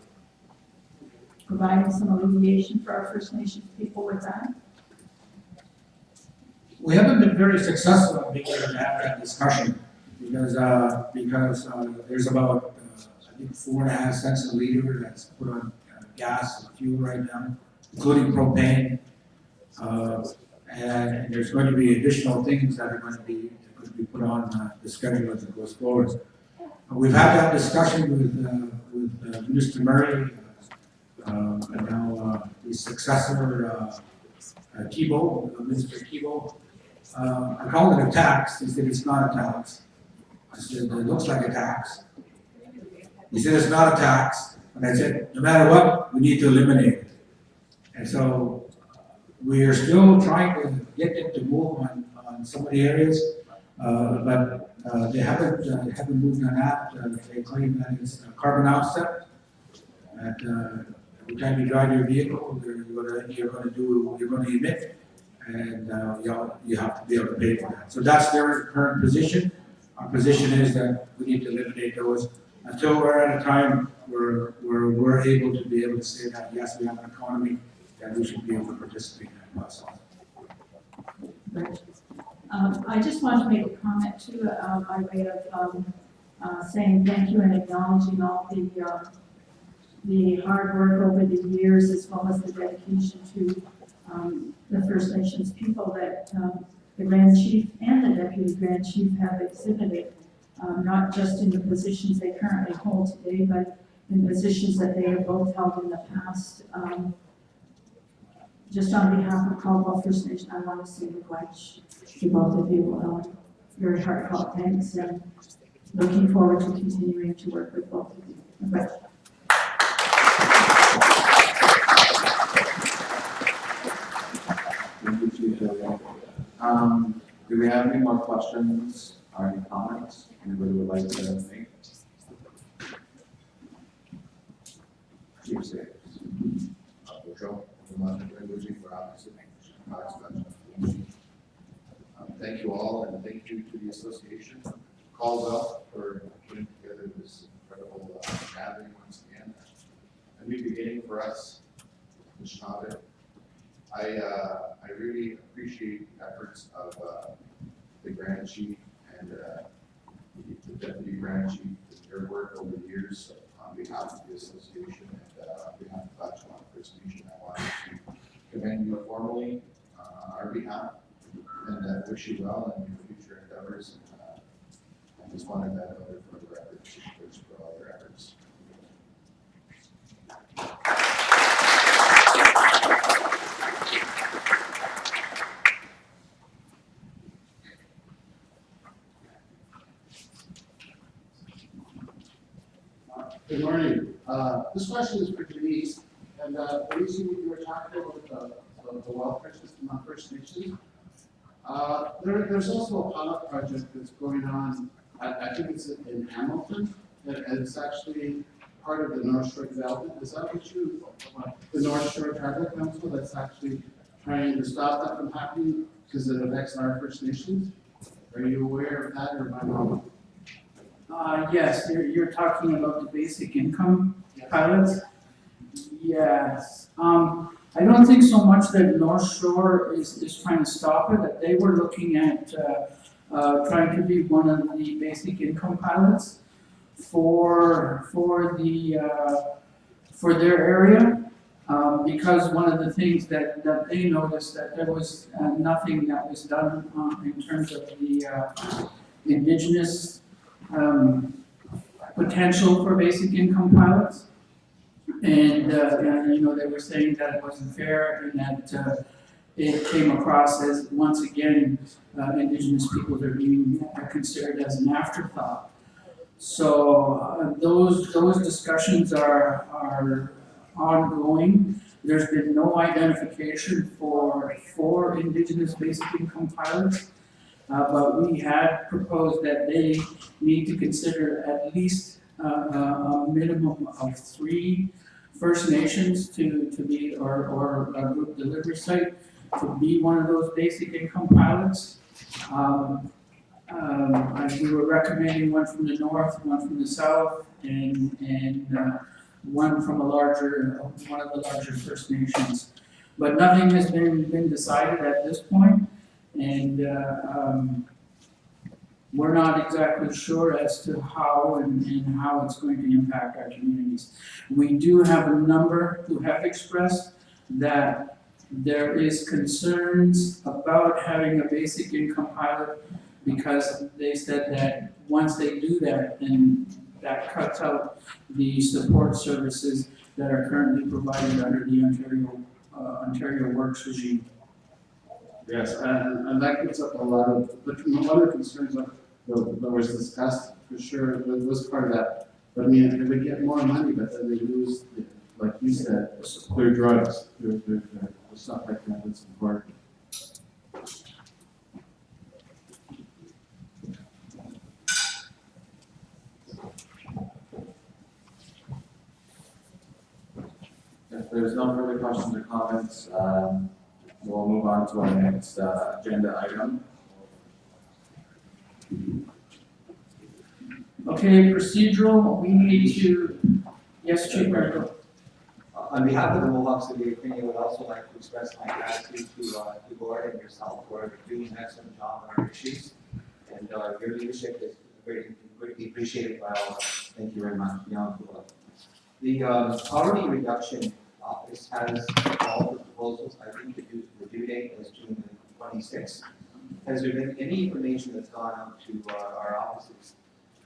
providing some alleviation for our First Nations people with that? We haven't been very successful in being able to have that discussion because there's about, I think 4.5 cents a liter that's put on gas and fuel right now, including propane. And there's going to be additional things that are going to be put on the schedule as it goes forward. We've had that discussion with Minister Murray, and now his successor, Minister Kibo. I called it a tax. He said it's not a tax. I said it looks like a tax. He said it's not a tax, and I said no matter what, we need to eliminate it. And so we are still trying to get them to move on some of the areas, but they haven't moved on that. They claim that it's a carbon offset. And every time you drive your vehicle, you're going to emit, and you have to be able to pay for that. So that's their current position. Our position is that we need to eliminate those until we're at a time where we're able to say that yes, we have an economy that we should be able to participate in that process. Right. I just want to make a comment too, by way of saying thank you and acknowledging all the hard work over the years as well as the dedication to the First Nations people that the Grand Chief and the Deputy Grand Chief have exhibited, not just in the positions they currently hold today, but in positions that they have both held in the past. Just on behalf of Caldwell First Nation, I want to say much to both of you. Very heartfelt thanks, and looking forward to continuing to work with both of you. But, Thank you, Chief Failure. Do we have any more questions or any comments anybody would like to make? Chief Sayers. Thank you all, and thank you to the association, Caldwell, for putting together this incredible gathering once again. A new beginning for us, Anishinaabe. I really appreciate the efforts of the Grand Chief and the Deputy Grand Chief, their work over the years on behalf of the association and on behalf of Batchewan First Nation. I want to commend you formally on our behalf and wish you well in your future endeavors. And I just wanted that noted for the record, for all your efforts. Good morning. This question is for Denise, and the reason you were talking about the welfare system on First Nations, There's also a pilot project that's going on, I think it's in Hamilton, and it's actually part of the North Shore Development. Is that what you, the North Shore Tribal Council that's actually trying to stop that from happening because it affects our First Nations? Are you aware of that or am I wrong? Yes, you're talking about the basic income pilots? Yes. I don't think so much that North Shore is trying to stop it, that they were looking at, trying to be one of the basic income pilots for their area. Because one of the things that they noticed that there was nothing that was done in terms of the indigenous potential for basic income pilots. And they were saying that it wasn't fair and that it came across as, once again, indigenous peoples are being considered as an afterthought. So those discussions are ongoing. There's been no identification for indigenous basic income pilots. But we had proposed that they need to consider at least a minimum of 3 First Nations to be, or a group delivery site to be one of those basic income pilots. We were recommending one from the north, one from the south, and one from one of the larger First Nations. But nothing has been decided at this point. And we're not exactly sure as to how and how it's going to impact our communities. We do have a number who have expressed that there is concerns about having a basic income pilot because they said that once they do that, then that cuts out the support services that are currently provided under the Ontario Works regime. Yes, and that gets up a lot of, one of the concerns that was discussed, for sure, was part of that. But I mean, if they get more money, but then they lose, like you said, their drugs, their stuff like that, that's important. If there's no further questions or comments, we'll move on to our next agenda item. Okay, procedural, we need to, yes, Chief Merkel. On behalf of the Mohawk City of Queenie, I would also like to express my gratitude to Gord and yourself for doing an excellent job on our issues. And your leadership is greatly appreciated by all of us. Thank you very much. The poverty reduction office has all the proposals. I think the due date is June 26th. Has there been any information that's gone out to our offices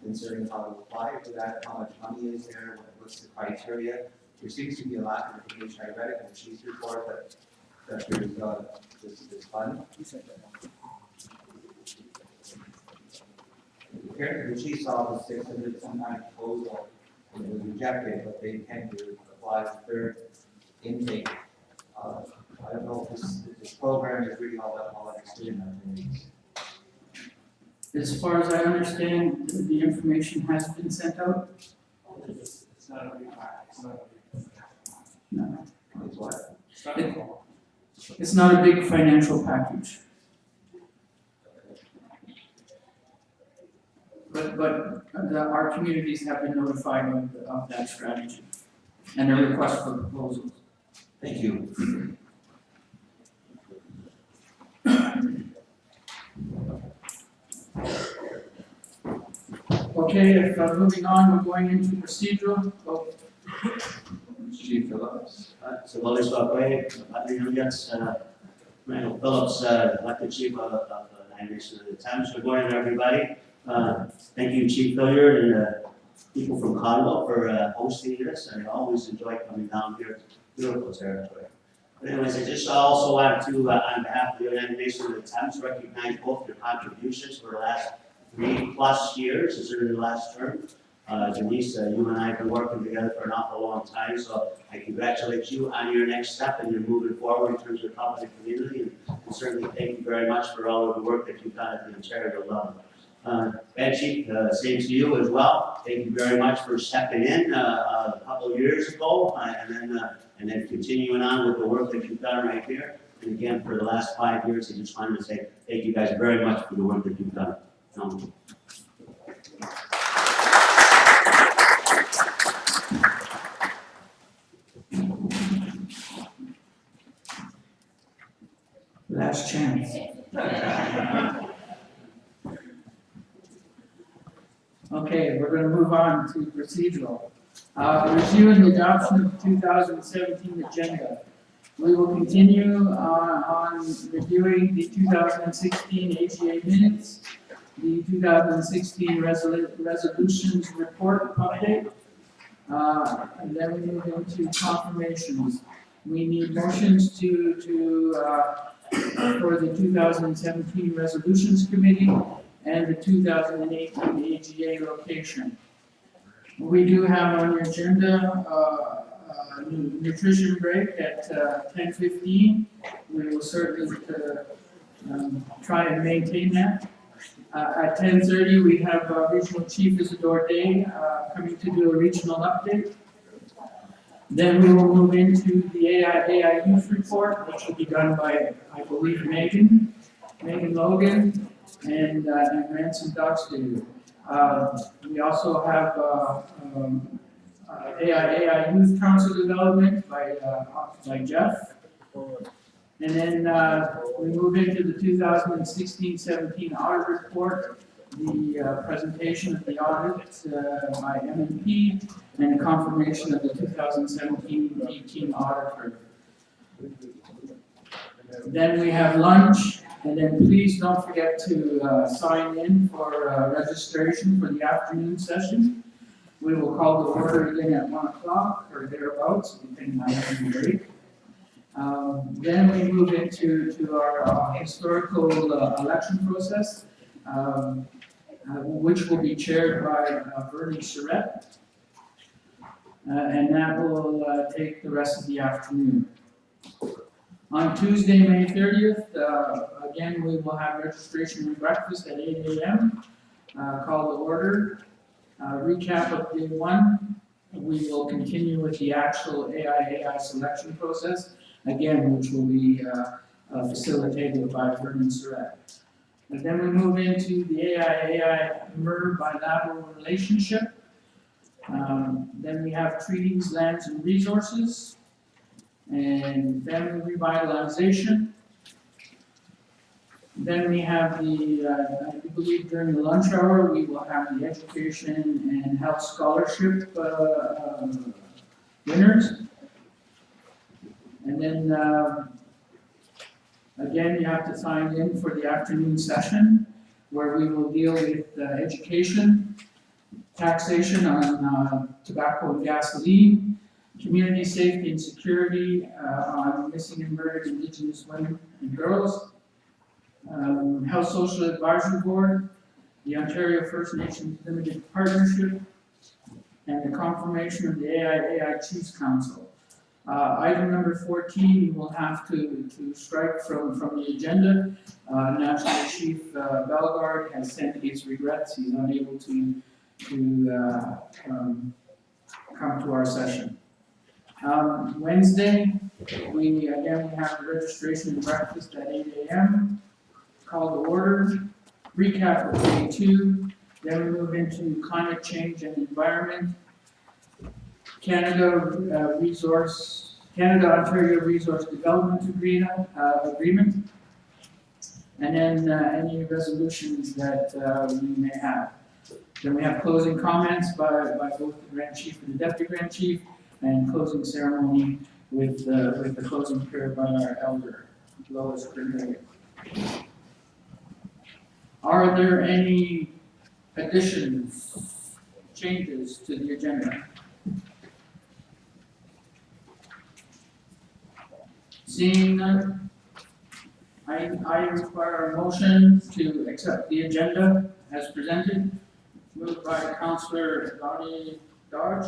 concerning how to apply for that, how much money is there, what's the criteria? There seems to be a lack of information. I read it in the chief's report that there's this fund. Apparently, the chief's office submitted some kind of proposal and it was rejected, but they intend to apply for third intake. I don't know if this program is really all that interested in our communities. As far as I understand, the information has been sent out? It's not a big pack, it's not a big. No. It's what? It's not a big financial package. But our communities have been notified of that strategy and a request for proposals. Thank you. Okay, if moving on, we're going into procedural. Oh, Chief Phillips. So Willie Sway, Randall Phillips, elected chief of the Land Nation of the Thames. Good morning, everybody. Thank you, Chief Hilliard, and people from Congo for hosting this. I always enjoy coming down here. Beautiful territory. But anyways, I just also want to, on behalf of the Land Nation of the Thames, recognize both your contributions for the last 3+ years, as in the last term. Denise, you and I have been working together for an awful long time, so I congratulate you on your next step and you're moving forward in terms of helping the community and certainly thank you very much for all of the work that you've done at the Ontario level. And Chief, same to you as well. Thank you very much for stepping in a couple of years ago, and then continuing on with the work that you've done right here. And again, for the last 5 years, I just wanted to say thank you guys very much for the work that you've done. Last chance. Okay, we're gonna move on to procedural. Review and adoption of 2017 agenda. We will continue on reviewing the 2016 AGA minutes, the 2016 resolutions report update, and then we move into confirmations. We need motions for the 2017 resolutions committee and the 2018 AGA location. We do have on the agenda nutrition break at 10:15. We will certainly try and maintain that. At 10:30, we have Regional Chief Isidore Day coming to do a regional update. Then we will move into the AIAI youth report, which will be done by, I believe, Megan Logan, and Ransom Doxton. We also have AIAI Youth Council Development by Jeff. And then we move into the 2016-17 audit report, the presentation of the audit by M&P, and the confirmation of the 2017-18 auditor. Then we have lunch, and then please don't forget to sign in for registration for the afternoon session. We will call the order again at 1 o'clock or thereabouts, depending on the break. Then we move into our historical election process, which will be chaired by Bernie Charette. And that will take the rest of the afternoon. On Tuesday, May 30th, again, we will have registration and breakfast at 8 a.m. Call to order. Recap of day 1. We will continue with the actual AIAI selection process, again, which will be facilitated by Vernon Surratt. And then we move into the AIAI MER bilateral relationship. Then we have treaties, lands, and resources, and family revitalization. Then we have I believe during the lunch hour, we will have the education and health scholarship winners. And then, again, you have to sign in for the afternoon session, where we will deal with education, taxation on tobacco and gasoline, community safety and security on missing and murdered Indigenous women and girls, Health Social Advisory Board, the Ontario First Nations Limited Partnership, and the confirmation of the AIAI Chiefs Council. Item number 14, you will have to strike from the agenda. National Chief Bellegarde has sent his regrets. He's unable to come to our session. Wednesday, we have the registration and breakfast at 8 a.m. Call to order. Recap of day 2. Then we move into climate change and environment. Canada Ontario Resource Development Agreement, and then any resolutions that we may have. Then we have closing comments by both the Grand Chief and the Deputy Grand Chief, and closing ceremony with the closing prayer by our elder, Lois Cornelia. Are there any additions, changes to the agenda? Seeing none, I require a motion to accept the agenda as presented. Moved by Councillor Donnie Dodge.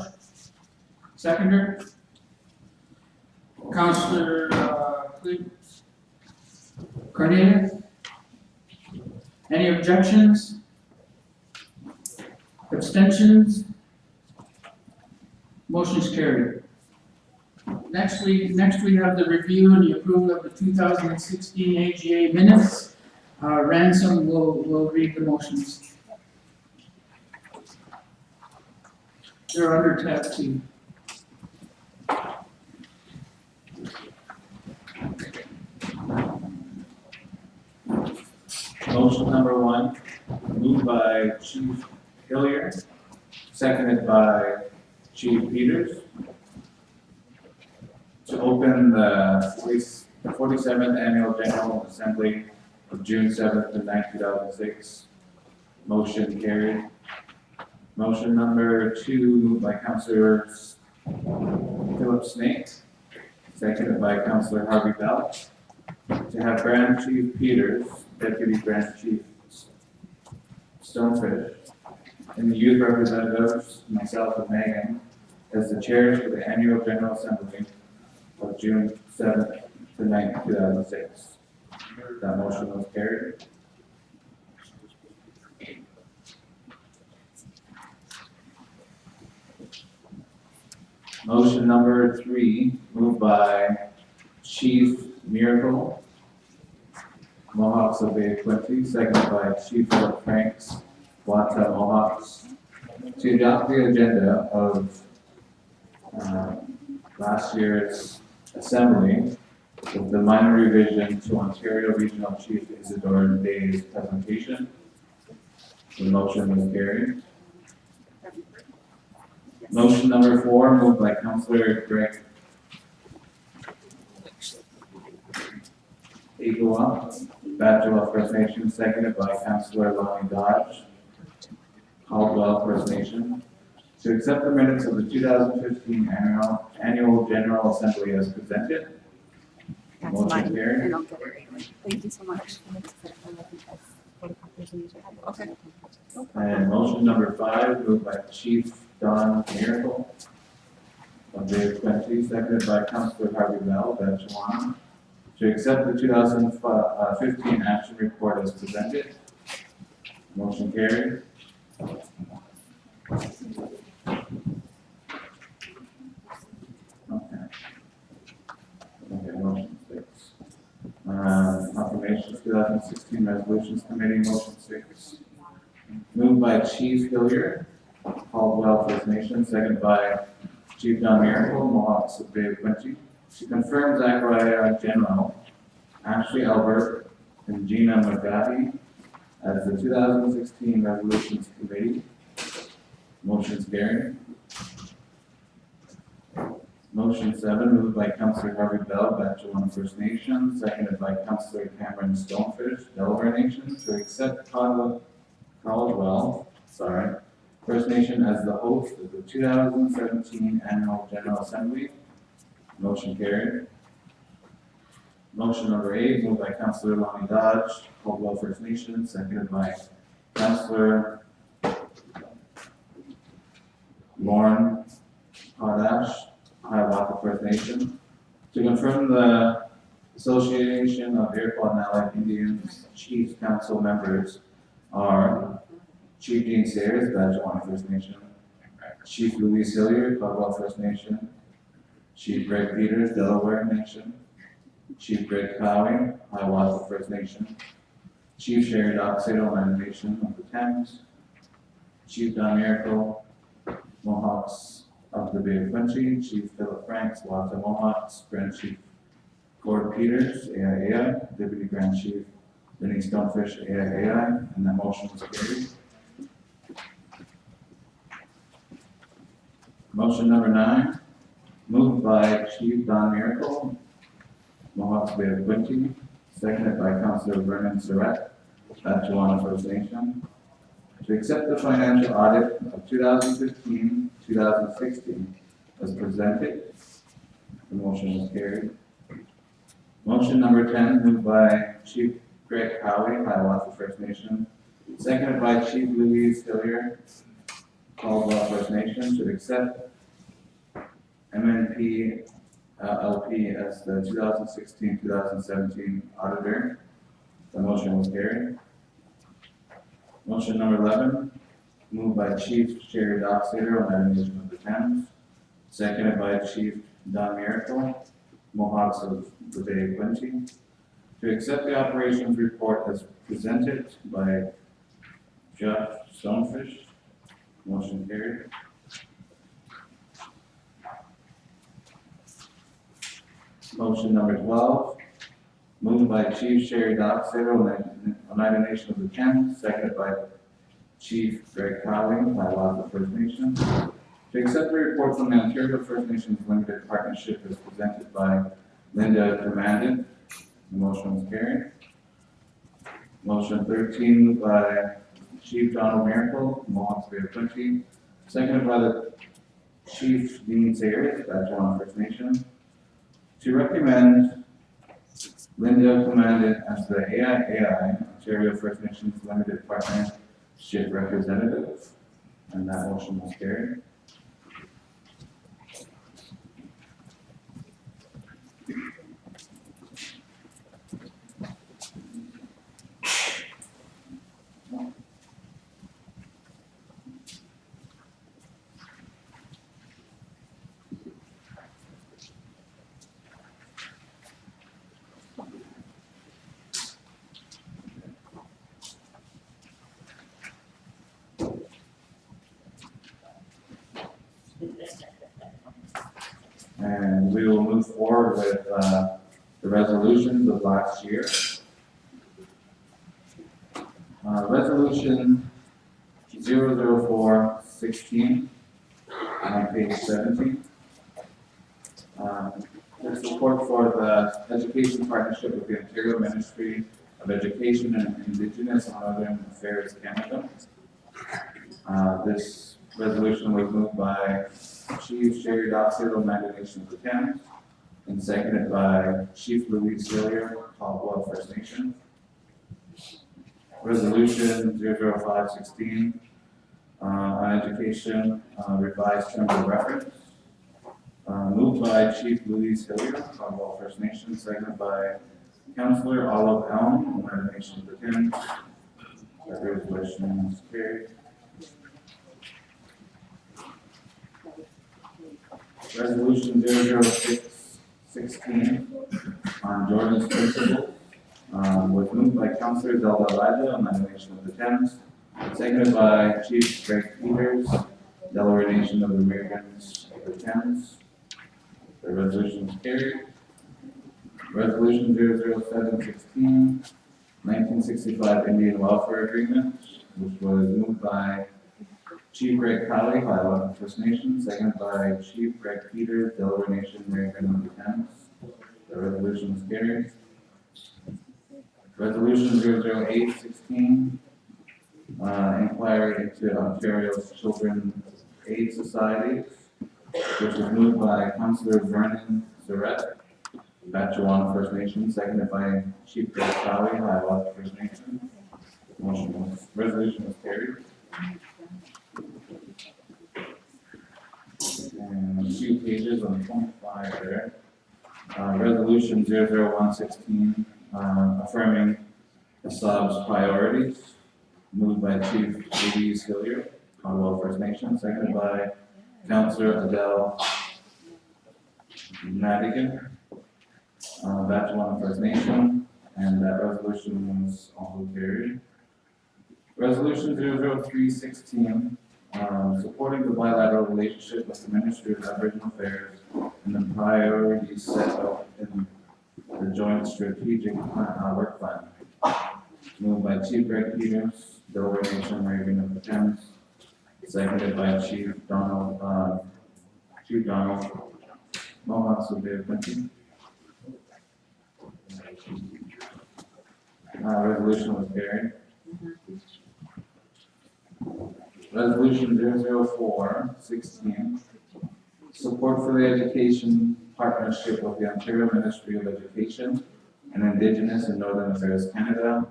Seconder. Councillor Clint Cornelia? Any objections? Abstentions? Motion is carried. Next we have the review and the approval of the 2016 AGA minutes. Ransom will read the motions. They're under tab 2. Motion number 1, moved by Chief Hillier, seconded by Chief Peters, to open the 47th Annual General Assembly of June 7th and 9th, 2006. Motion carried. Motion number 2, moved by Councillor Philip Snake, seconded by Councillor Harvey Bell, to have Grand Chief Peters, Deputy Grand Chief Stonefish, and the youth representatives, myself and Megan, as the chairs for the Annual General Assembly of June 7th to 9th, 2006. That motion was carried. Motion number 3, moved by Chief Miracle, Mohawks of Bay 20, seconded by Chief Philip Franks, Wata Mohawks, to adopt the agenda of last year's assembly with the minor revision to Ontario Regional Chief Isidore Day's presentation. The motion was carried. Motion number 4, moved by Councillor Greg Egawa, Badgewell First Nation, seconded by Councillor Lonnie Dodge, Caldwell First Nation, to accept the minutes of the 2015 Annual General Assembly as presented. That's Motion mine, carried. and I'll get it right away. Thank you so much. Okay. And motion number 5, moved by Chief Don Miracle of Bay 20, seconded by Councillor Harvey Bell, Betchawana, to accept the 2015 action report as presented. Motion carried. Okay, motion 6. Confirmations 2016 Resolutions Committee, motion 6. Moved by Chief Hillier, Caldwell First Nation, seconded by Chief Don Miracle, Mohawks of Bay of Quincy, to confirm Zachariah General, Ashley Albert, and Gina McGahey as the 2016 Resolutions Committee. Motion's carried. Motion 7, moved by Councillor Harvey Bell, Batchewan First Nation, seconded by Councillor Cameron Stonefish, Delaware Nation, to accept Caldwell First Nation as the host of the 2017 Annual General Assembly. Motion carried. Motion number 8, moved by Councillor Lonnie Dodge, Caldwell First Nation, seconded by Councillor Lauren Podash, Hiawatha First Nation, to confirm the Association of Iroquois and Allied Indians Chiefs Council members are Chief Dean Sayers, Badgewan First Nation, Chief Louis Hillier, Caldwell First Nation, Chief Greg Peters, Delaware Nation, Chief Greg Cowie, Hiawatha First Nation, Chief Sherry Doxey, Land Nation of the Thames, Chief Don Miracle, Mohawks of the Bay of Quincy, Chief Philip Franks, Wata Mohawks, Grand Chief Gord Peters, AIAI, Deputy Grand Chief Vinnie Stonefish, AIAI, and that motion was carried. Motion number 9, moved by Chief Don Miracle, Mohawks Bay of Quincy, seconded by Councillor Vernon Surratt, Batchewana First Nation, to accept the financial audit of 2015-2016 as presented. The motion was carried. Motion number 10, moved by Chief Greg Cowie, Hiawatha First Nation, seconded by Chief Louise Hillier, Caldwell First Nation, to accept MNP LP as the 2016-2017 auditor The motion was carried. Motion number 11, moved by Chief Sherry Dockstader on navigation of the Thames, seconded by Chief Don Miracle, Mohawks of the Bay of Quincy, to accept the operations report as presented by Jeff Stonefish. Motion carried. Motion number 12, moved by Chief Sherry Dockstader on Oneida Nation of the Thames, seconded by Chief Greg Cowling, by law of the First Nation, to accept the report from the Ontario First Nations Limited Partnership as presented by Linda Commandant. The motion was carried. Motion 13, moved by Chief Donald Miracle, Mohawks Bay of Quincy, seconded by the Chief Dean Sayers, Batchewan First Nation, to recommend Linda Commandant as the AIAI, Ontario First Nations Limited Partnership Representative, and that motion was carried. And we will move forward with the resolutions of last year. Resolution 00416 on page 17. There's support for the Education Partnership with the Ontario Ministry of Education and Indigenous and Northern Affairs Canada. This resolution was moved by Chief Sherry Dockstader, Oneida Nation of the Thames, and seconded by Chief Louise Hillier, Caldwell First Nation. Resolution 00516 on education, revised terms of reference. Moved by Chief Louise Hillier, Caldwell First Nation, seconded by Councillor Olive Elm, Oneida Nation of the Thames. That resolution is carried. Resolution 00616 on Jordan's principles was moved by Councillor Zelda Elijah, Oneida Nation of the Thames, seconded by Chief Greg Peters, Delaware Nation of the Americans of the Thames. The resolution is carried. Resolution 00716, 1965 Indian Welfare Agreement, which was moved by Chief Greg Cowley, by law of First Nation, seconded by Chief Greg Peters, Delaware Nation, American of the Thames. The resolution is carried. Resolution 00816, inquiry into Ontario's Children's Aid Societies, which was moved by Councillor Vernon Surratt, Batchewan First Nation, seconded by Chief Greg Cowley, by law of First Nation. Resolution was carried. And a few pages on 25 there. Resolution 00116, affirming ASAB's priorities, moved by Chief Louise Hillier, Caldwell First Nation, seconded by Councillor Adele Madigan, Batchewan First Nation, and that resolution was also carried. Resolution 00316, supporting the bilateral relationship with the Ministry of Aboriginal Affairs and the priorities set out in the Joint Strategic Work Plan. Moved by Chief Greg Peters, Delaware Nation, American of the Thames, seconded by Chief Donald, Mohawks of the Bay of Quincy. Resolution was carried. Resolution 00416, support for the Education Partnership with the Ontario Ministry of Education and Indigenous and Northern Affairs Canada,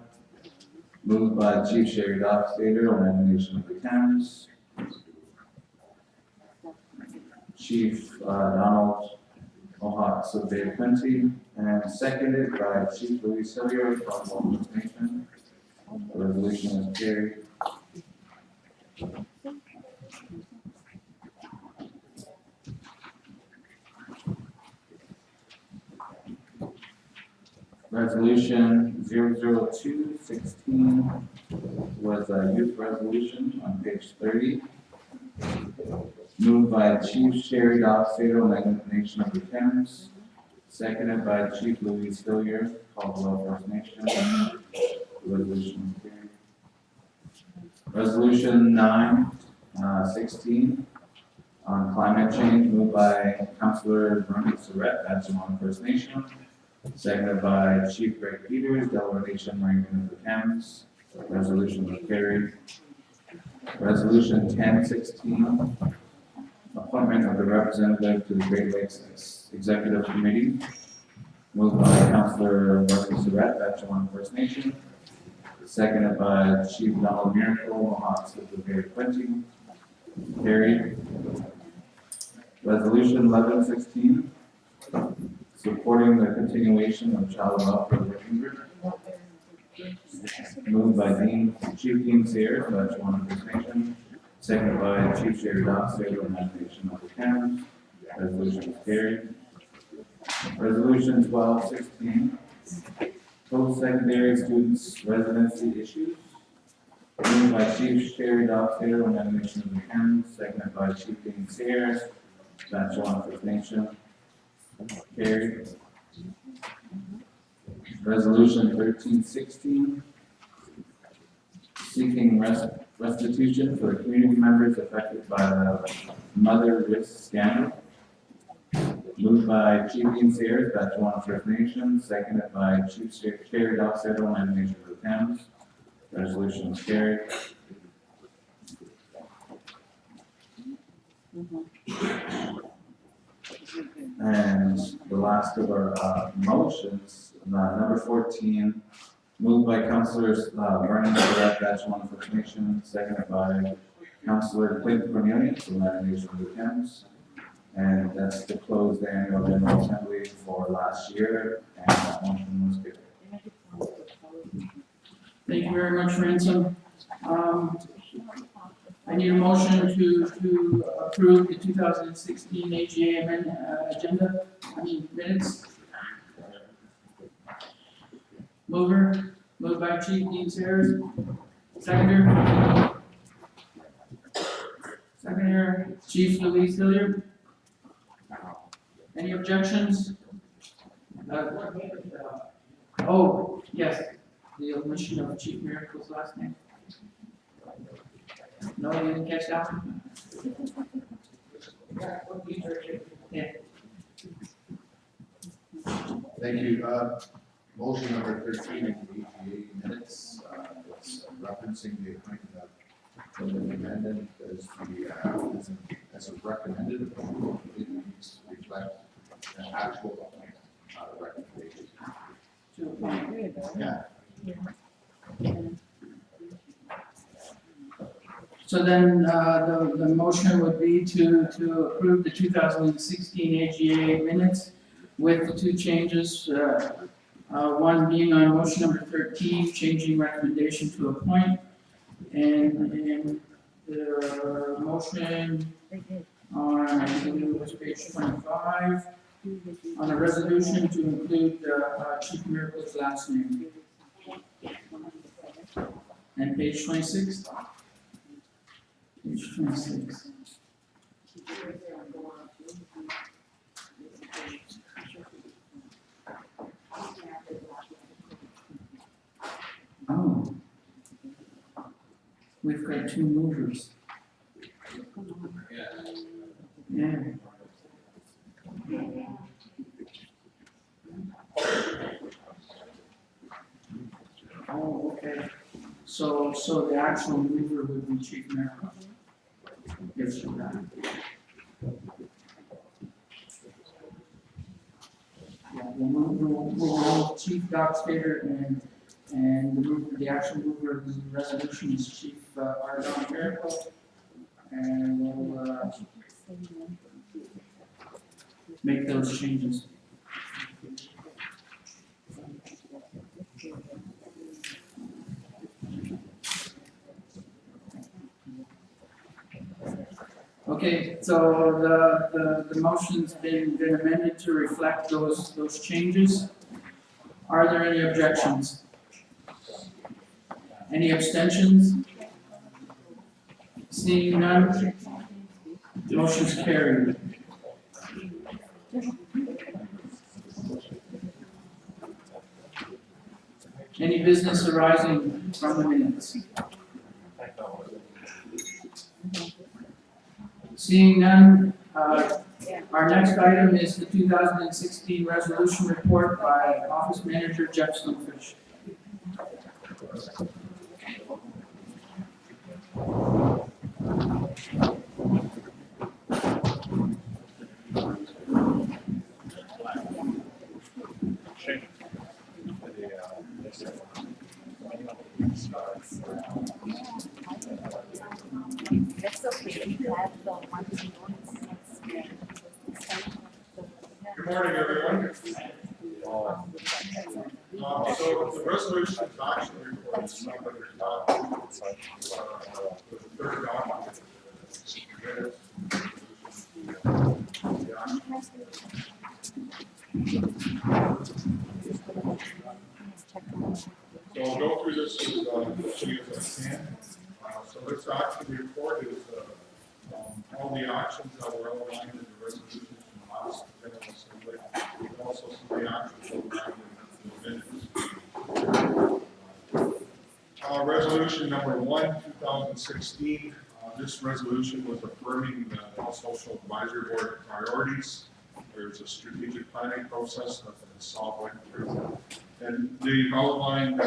moved by Chief Sherry Dockstader, Oneida Nation of the Thames, Chief Donald Mohawk Bay Quincy, and seconded by Chief Louis Hillier from Walton Nation. The resolution is carried. Resolution 00216 was a youth resolution on page 30. Moved by Chief Sherry Doxato, Nation of the Thames. Seconded by Chief Louis Hillier, Caldwell First Nation. Resolution carried. Resolution 916 on climate change, moved by Councilor Bernie Surratt, Agawam First Nation. Seconded by Chief Greg Peters, Delaware Nation, Marine of the Thames. Resolution was carried. Resolution 1016, appointment of the representative to the Great Lakes Executive Committee. Moved by Councilor Bernie Surratt, Agawam First Nation. Seconded by Chief Donald Miracle, Mohawk Bay Quincy. Carried. Resolution 1116, supporting the continuation of child welfare working group. Moved by Chief Dean Sayers, Agawam First Nation. Seconded by Chief Sherry Doxato, Nation of the Thames. Resolution is carried. Resolution 1216, post-secondary students residency issues. Moved by Chief Sherry Doxato, Nation of the Thames. Seconded by Chief Dean Sayers, Agawam First Nation. Carried. Resolution 1316, seeking restitution for the community members affected by the mother risk scandal. Moved by Chief Dean Sayers, Agawam First Nation. Seconded by Chief Sherry Doxato, Nation of the Thames. Resolution is carried. And the last of our motions, number 14, moved by Councilors Vernon Surratt, Agawam First Nation, seconded by Councilor Clinton Cornelius from Nation of the Thames. And that's to close the annual general assembly for last year, and that motion was given. Thank you very much, Ransom. I need a motion to approve the 2016 AGA minutes. Moved by Chief Dean Sayers. Seconder, Chief Louis Hillier. Any objections? Oh, yes, the omission of Chief Miracle's last name. No, you didn't catch that one? Yeah. Thank you. Motion number 13 in the AGA minutes, it's referencing the appointment of the amendment as a recommended approval. It needs to reflect an actual appointment, not a recommendation. Yeah. So then, the motion would be to approve the 2016 AGA minutes with the two changes. One being on motion number 13, changing recommendation to appoint. And the motion on, I believe it was page 25, on a resolution to include Chief Miracle's last name. And page 26. Page 26. Oh. We've got two movers. Yeah. Oh, okay. So the actual mover would be Chief Miracle. Yes, you got it. Yeah, we'll roll Chief Doxato and the actual mover of the resolution is Chief Iroquois Miracle. And we'll make those changes. Okay, so the motion's been amended to reflect those changes. Are there any objections? Any abstentions? Seeing none, motion's carried. Any business arising from the minutes? Seeing none, our next item is the 2016 resolution report by Office Manager Jeff Stonefish. That's okay. That's the one. Good morning, everyone. So the resolution is actually report is number the third document. So I'll go through this as quickly as I can. So this action report is all the actions that were outlined in the resolutions from last General Assembly. Also some of the actions outlined in the minutes. Resolution number 1, 2016. This resolution was affirming the Health Social Advisory Board priorities. There's a strategic planning process that the SOB went through. And they've outlined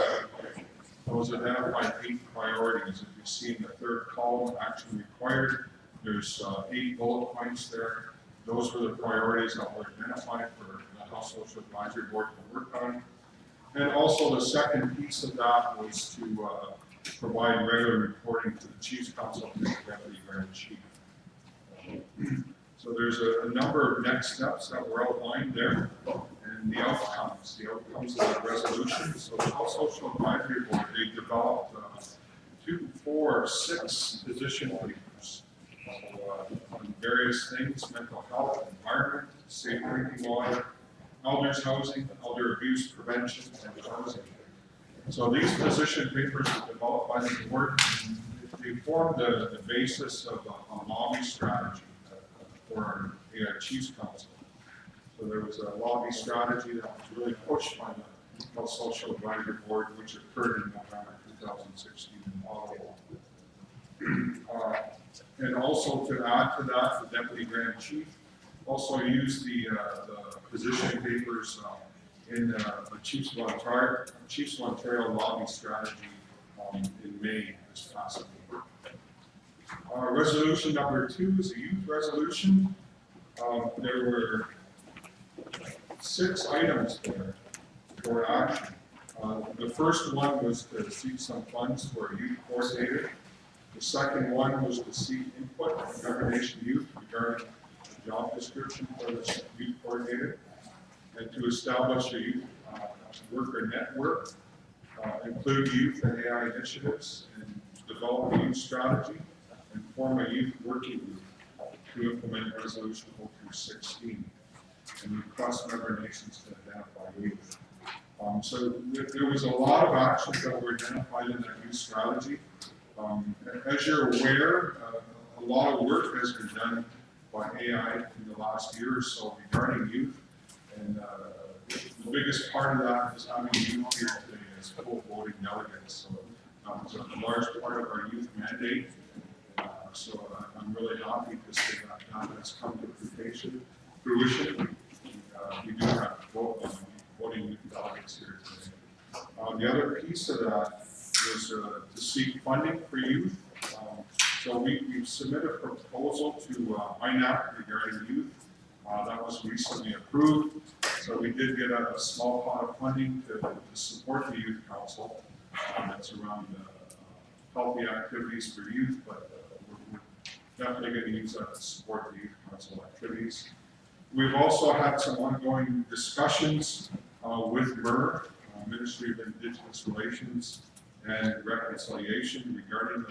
those identified 8 priorities. If you see in the third column, action required, there's 8 bullet points there. Those were the priorities that were identified for the Health Social Advisory Board to work on. And also the second piece of that was to provide regular reporting to the Chiefs Council and the Deputy Grand Chief. So there's a number of next steps that were outlined there, and the outcomes of that resolution. So the Health Social Advisory Board, they developed 2, 4, 6 position papers on various things: mental health, environment, safe drinking water, elders housing, elder abuse prevention, and housing. So these position papers were developed by the board. They formed the basis of a lobby strategy for our AIAI Chiefs Council. So there was a lobby strategy that was really pushed by the Health Social Advisory Board, which occurred in November 2016 in Ottawa. And also to add to that, the Deputy Grand Chief also used the position papers in the Chiefs of Ontario lobby strategy in May this past week. Resolution number 2 is a youth resolution. There were 6 items there for action. The first one was to seek some funds for a youth coordinator. The second one was to seek input from Governation Youth regarding the job description for the youth coordinator, and to establish a youth worker network, include youth and AI initiatives, and develop a youth strategy, and form a youth working group to implement Resolution 0216, and request member nations to identify youth. So there was a lot of actions that were identified in that youth strategy. As you're aware, a lot of work has been done by AI in the last year or so regarding youth, and the biggest part of that is having youth here today as full voting delegates. So it's a large part of our youth mandate. So I'm really happy to say that that has come to fruition. We do have voting youth delegates here today. The other piece of that is to seek funding for youth. So we've submitted a proposal to INAP regarding youth. That was recently approved. So we did get a small pot of funding to support the Youth Council. That's around healthy activities for youth, but we're definitely going to use that to support the Youth Council activities. We've also had some ongoing discussions with MER, Ministry of Indigenous Relations and Reconciliation, regarding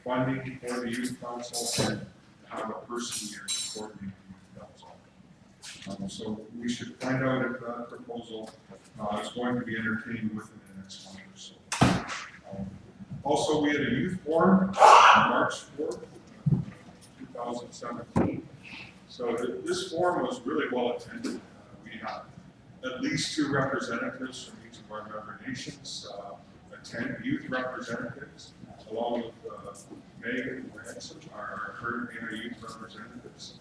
funding for the Youth Council and have a person here coordinating the Youth Council. So we should find out if that proposal is going to be entertained within the next month or so. Also, we had a youth forum on March 4th, 2017. So this forum was really well attended. We had at least 2 representatives from each of our member nations attend, youth representatives, along with Megan Ransom, our current AIAI youth representatives.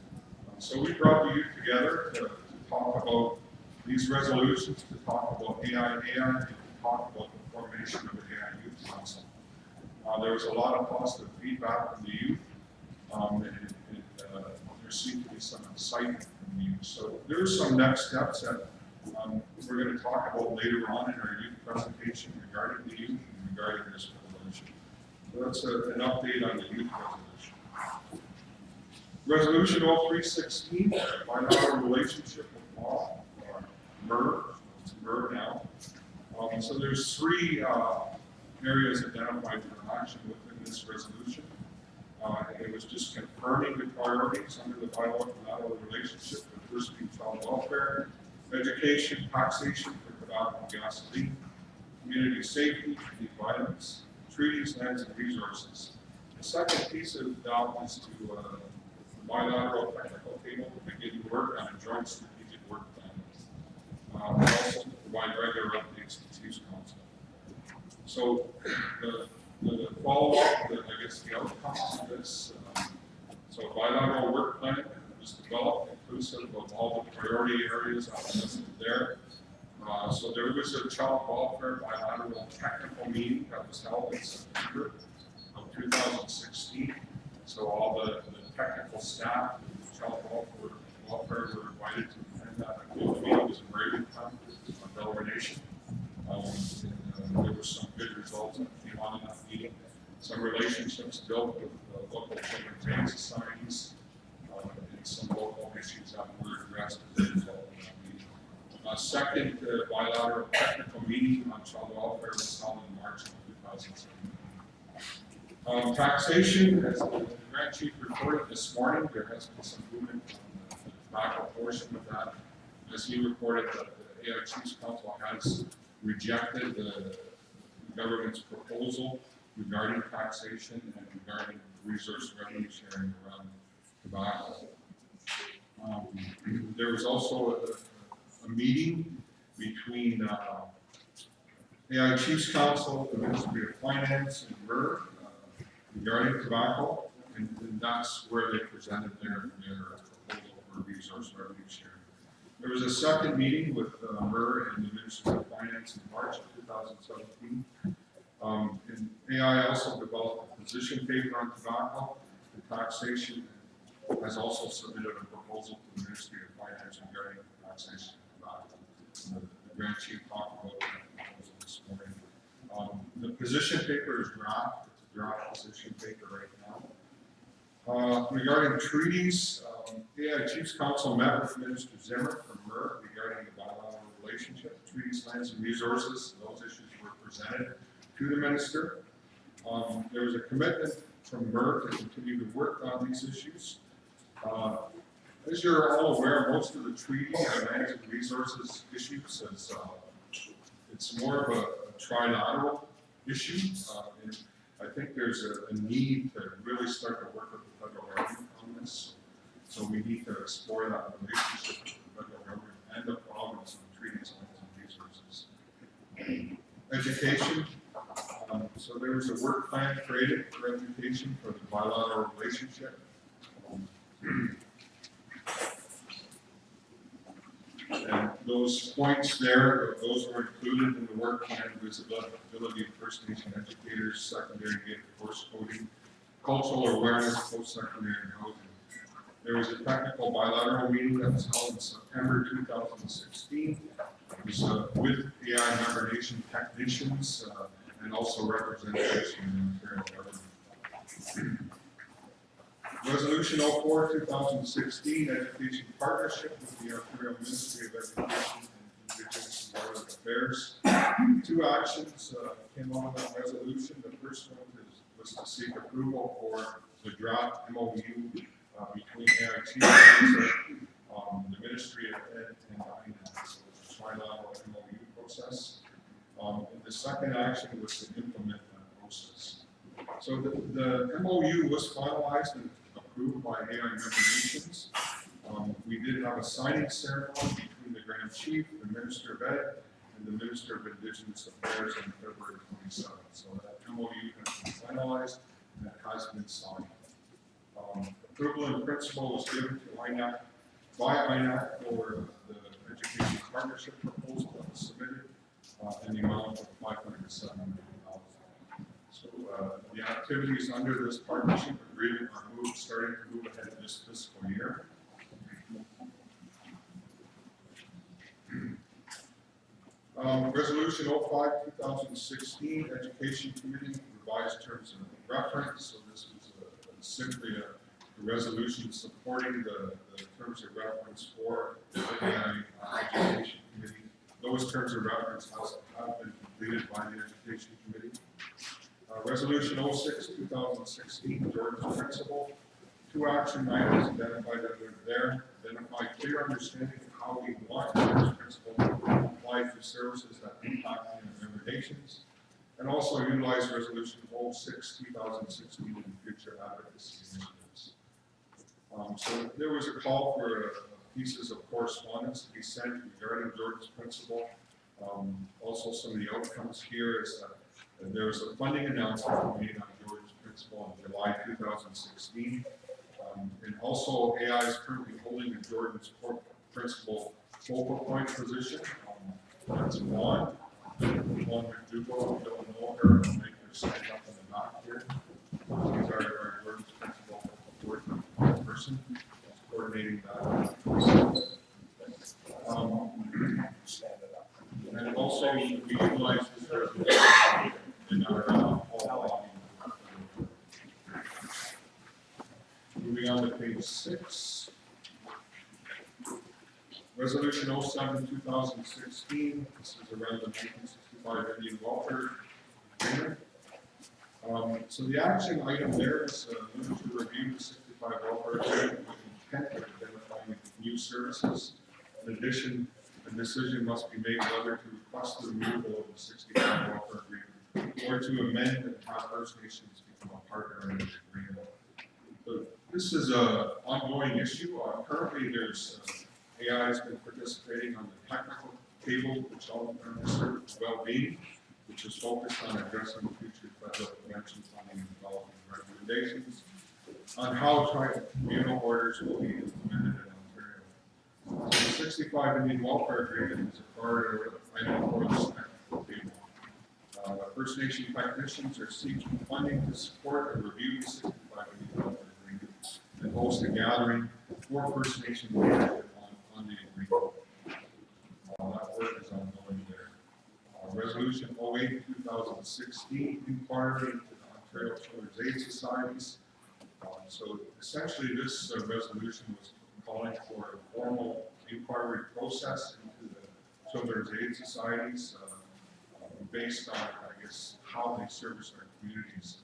So we brought the youth together to talk about these resolutions, to talk about AIAI, and to talk about the formation of the AIAI Youth Council. There was a lot of positive feedback from the youth, and there seemed to be some excitement from the youth. So there are some next steps that we're going to talk about later on in our youth presentation regarding the youth and regarding this resolution. So that's an update on the youth resolution. Resolution 0316, bilateral relationship with law, or MER, it's MER now. So there's 3 areas identified for action within this resolution. It was just confirming the priorities under the bilateral relationship, the first being child welfare, education, taxation for tobacco and gasoline, community safety, community violence, treaties, lands, and resources. The second piece of that is to the bilateral technical table to begin work on a joint strategic work plan. And also to provide regular updates to the Youth Council. So the follow-up, I guess the outcomes of this, so a bilateral work plan was developed inclusive of all the priority areas I listed there. So there was a child welfare bilateral technical meeting that was held in September of 2016. So all the technical staff and child welfare were invited to attend that meeting. It was a very good time on Delaware Nation. There were some good results that came on in that meeting. Some relationships built with local children training societies, and some local issues that were addressed as a result of that meeting. Second bilateral technical meeting on child welfare was held in March of 2017. Taxation, as the Grant Chief reported this morning, there has been some movement on the tobacco portion of that. As he reported, that the AIAI Chiefs Council has rejected the government's proposal regarding taxation and regarding resource revenue sharing around tobacco. There was also a meeting between AIAI Chiefs Council, the Ministry of Finance, and MER regarding tobacco, and that's where they presented their proposal for resource revenue sharing. There was a second meeting with MER and the Ministry of Finance in March of 2017. And AIAI also developed a position paper on tobacco and taxation, and has also submitted a proposal to the Ministry of Finance regarding taxation of tobacco. The Grant Chief talked about that proposal this morning. The position paper is draft. It's a draft position paper right now. Regarding treaties, AIAI Chiefs Council met with Minister Zimmer from MER regarding the bilateral relationship, treaties, lands, and resources. Those issues were presented to the minister. There was a commitment from MER to continue to work on these issues. As you're all aware, most of the treaty and lands and resources issues is it's more of a trilateral issue. And I think there's a need to really start to work with the federal government on this. So we need to explore that relationship with the federal government and the province on treaties, lands, and resources. Education. So there was a work plan created for education for the bilateral relationship. And those points there, those were included in the work plan: visibility of First Nation educators, secondary data course coding, cultural awareness, post-secondary housing. There was a technical bilateral meeting that was held in September 2016. It was with AIAI member nation technicians and also representatives from the Ontario government. Resolution 04/2016, Education Partnership with the Ontario Ministry of Education and Indigenous and Northern Affairs. Two actions came out of that resolution. The first one was to seek approval for the draft MOU between AIT and the Ministry of Ed and INAC, so it's a trilateral MOU process. And the second action was to implement that process. So the MOU was finalized and approved by AIAI member nations. We did have a signing ceremony between the Grand Chief, the Minister of Ed, and the Minister of Indigenous Affairs on February 27th. So that MOU has been finalized and it has been signed. Approval in principle was given to INAC by INAC for the education partnership proposal that was submitted in the amount of $507 million. So the activities under this partnership agreement are starting to move ahead this fiscal year. Resolution 05/2016, Education Committee revised terms of reference. So this was simply a resolution supporting the terms of reference for the Education Committee. Those terms of reference have been completed by the Education Committee. Resolution 06/2016, Jordan's Principle. Two action items identified under there. Identify clear understanding of how we want Jordan's Principle to apply for services that impact accommodations, and also utilize Resolution 06/2016 in future advocacy initiatives. So there was a call for pieces of correspondence to be sent regarding Jordan's Principle. Also, some of the outcomes here is that there was a funding announcement made on Jordan's Principle in July 2016. And also, AI is currently holding a Jordan's Principle focal point position. That's Juan McDougall. If you don't know her, I'll make her stand up in the back here. She's our Jordan's Principle working person, coordinating that. And also, we utilize this resolution in our hall lobby. Moving on to page 6. Resolution 07/2016. This is around the 1965 Indian Welfare Agreement. So the action item there is to review the 65 Welfare Agreement with intent of identifying new services. In addition, a decision must be made whether to request the removal of the 65 Welfare Agreement or to amend and have First Nations become a partner in the agreement. So this is an ongoing issue. Currently, there's AI has been participating on the technical table, which all under well-being, which is focused on addressing future federal prevention funding and developing recommendations on how tribunal orders will be implemented in Ontario. The 65 Indian Welfare Agreement is a part of item 4 of this technical table. First Nation technicians are seeking funding to support and review the 65 Indian Welfare Agreement and host a gathering for First Nation leadership on the agreement. That work is ongoing there. Resolution 08/2016, inquiry into the Ontario Children's Aid Societies. So essentially, this resolution was calling for a formal inquiry process into the Children's Aid Societies based on, I guess, how they service our communities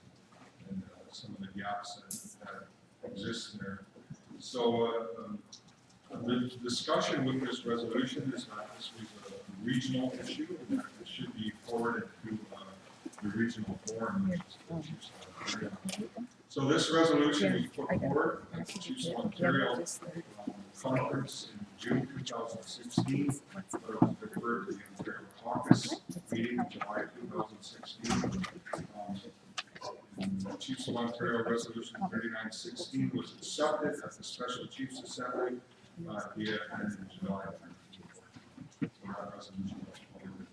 and some of the gaps that exist there. So the discussion with this resolution is that this was a regional issue and that it should be forwarded to the regional forum. So this resolution was put forward at the Chiefs of Ontario conference in June 2016. It was deferred to the Ontario Caucus meeting in July 2016. The Chiefs of Ontario Resolution 3916 was accepted at the Special Chiefs Assembly via and in July. So that resolution was forwarded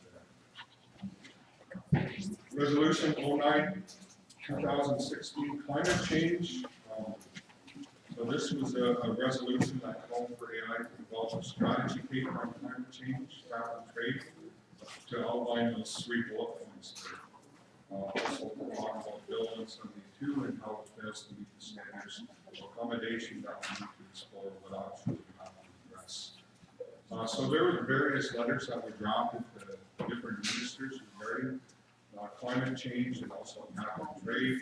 there. Resolution 09/2016, climate change. So this was a resolution that called for AI to develop a strategy paper on climate change, cap and trade, to outline those 3 bullet points there. Also to talk about Bill 172 and how it fails to meet the standards of recommendation that we need to explore what options we have to address. So there were various letters that were drafted to different ministers regarding climate change and also cap and trade.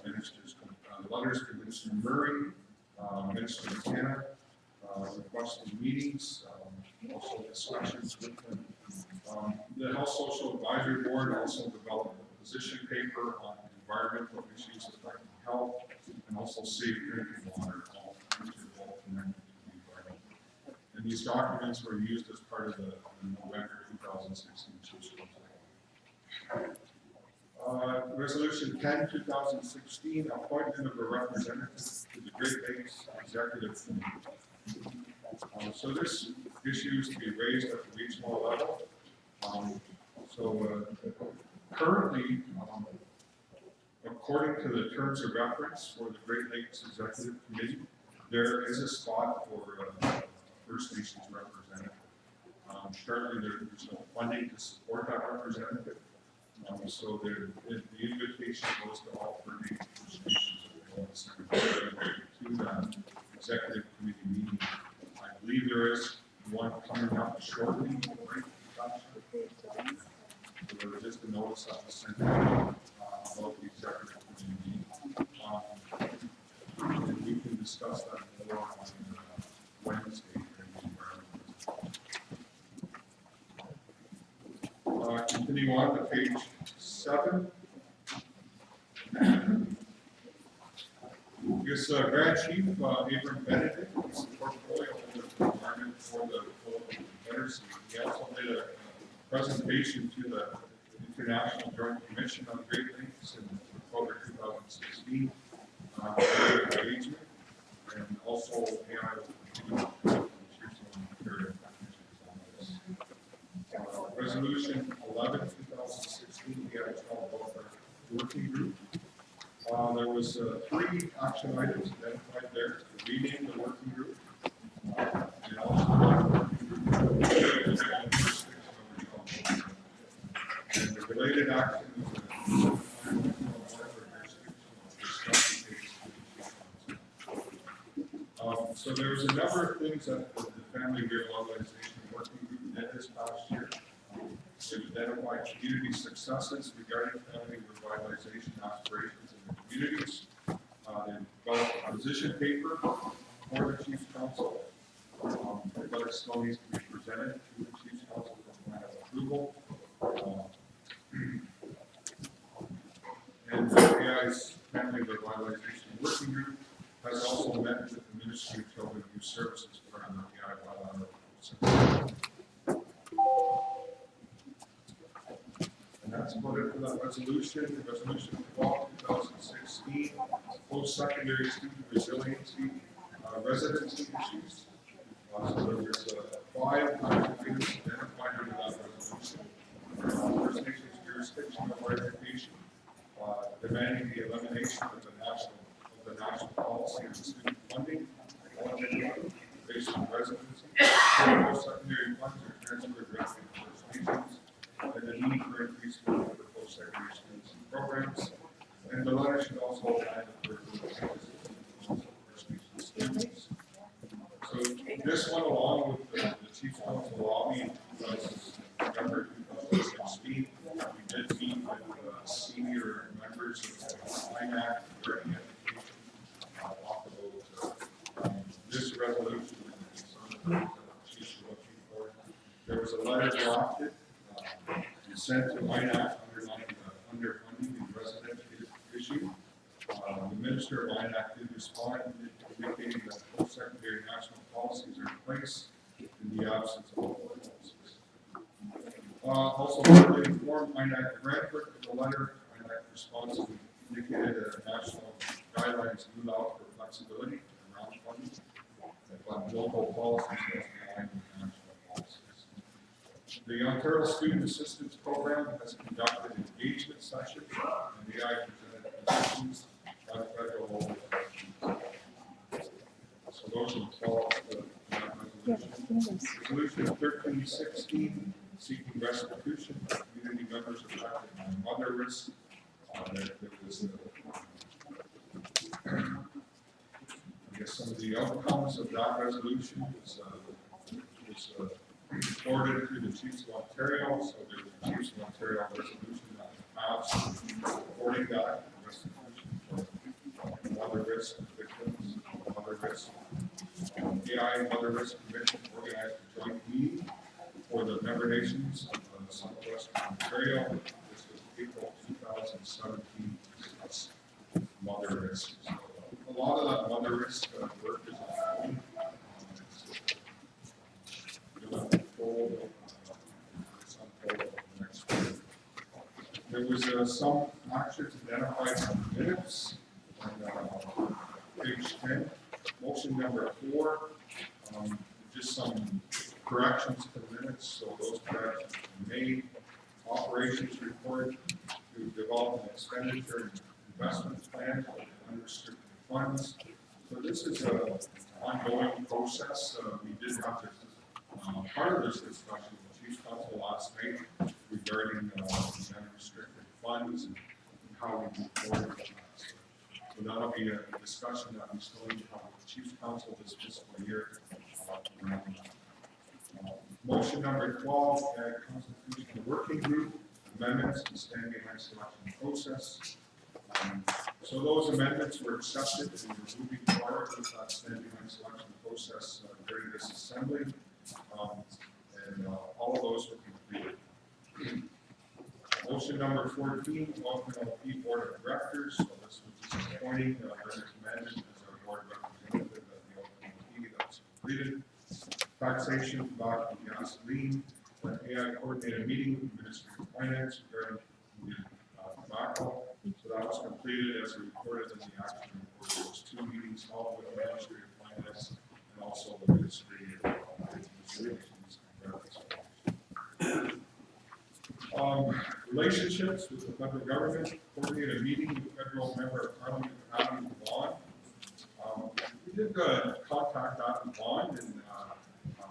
Ministers, letters to Minister Murray, Minister McKenna, requesting meetings, also discussions with them. The Health Social Advisory Board also developed a position paper on environmental issues affecting health and also safe drinking water, all both connected to the environment. And these documents were used as part of the November 2016 social Resolution 10, 2016, appointment of a representative to the Great Lakes Executive Committee. So this issue is to be raised at the regional level. Currently, according to the terms of reference for the Great Lakes Executive Committee, there is a spot for First Nations representative. Currently, there's no funding to support that representative. So the invitation goes to all First Nations to that executive committee meeting. I believe there is one coming up shortly. So there was just a notice that was sent out about the executive committee meeting. And we can discuss that more on Wednesday. Continue on to page 7. This Grand Chief Abram Benedict is the portfolio of the environment for the local Confederacy. He also did a presentation to the International Joint Commission on the Great Lakes in October 2016 engagement, and also AIAI will continue to share some material on this. Resolution 11, 2016, we have a 12-member working group. There was 3 action items identified there: to rename the working group, and also the working group and the related action is so there was a number of things that the Family Revitalization Working Group did this past year. It identified community successes regarding family revitalization aspirations in the communities. They developed a position paper for the Chiefs Council. That still needs to be presented to the Chiefs Council for final approval. And the AIAI's Family Revitalization Working Group has also met with the Ministry of Children and Youth Services for the AIAI bilateral process. And that's about it for that resolution. Resolution 12, 2016, post-secondary student resiliency residency issues. So there was 5 activities identified under that resolution. First Nations jurisdiction of education, demanding the elimination of the national policy on student funding, based on residency, post-secondary funds are transferred directly to First Nations, and the need for increased funding for post-secondary students and programs. And the letter should also add the First Nations students. So this went along with the Chiefs Council lobby in November 2016. We did meet with senior members of AIAI regarding education, talk about this resolution and the Chiefs were looking for. There was a letter drafted and sent to AIAI underlining the underfunding and residential issue. The Minister of AIAI did respond, indicating that post-secondary national policies are in place in the absence of local policies. Also, they informed AIAI Brantford with a letter. AIAI response indicated that national guidelines do allow for flexibility around funding, but local policies must align with national policies. The Ontario Student Assistance Program has conducted engagement sessions, and the AIAI presented positions at federal level. So those are 12 resolutions. Resolution 1316, seeking restitution for community members affected by mother risk. There was guess some of the outcomes of that resolution was forwarded to the Chiefs of Ontario, so there's a Chiefs of Ontario resolution that passed supporting that resolution for mother risk victims, mother risk. AIAI Mother Risk Commission organized a joint meeting for the member nations of Southwestern Ontario. This was April 2017 to discuss mother risk. So a lot of that mother risk work is ongoing. There was some actions identified in the minutes on page 10. Motion number 4, just some corrections to the minutes, so those corrections were made. Operations report to develop an expenditure and investment plan for unrestricted funds. So this is an ongoing process. We did have this, part of this discussion with the Chiefs Council last night regarding the unrestricted funds and how we move forward with that. So that'll be a discussion that we still need to have with the Chiefs Council this fiscal year. Motion number 12, Constitutional Working Group, amendments to stand behind selection process. So those amendments were accepted and we're moving forward with that stand behind selection process during this assembly. And all of those were completed. Motion number 14, Welcome LP Board of Directors. So this was just appointing Brendan Commandant as our board representative at the LP that was completed. Taxation, tobacco, and gasoline. AIAI coordinated a meeting with the Ministry of Finance regarding tobacco. So that was completed as reported in the action report. There was 2 meetings held with the Ministry of Finance and also the Ministry of relationships with the federal government, coordinated a meeting with Federal Member of Parliament Adam Vaughn. We did contact Adam Vaughn,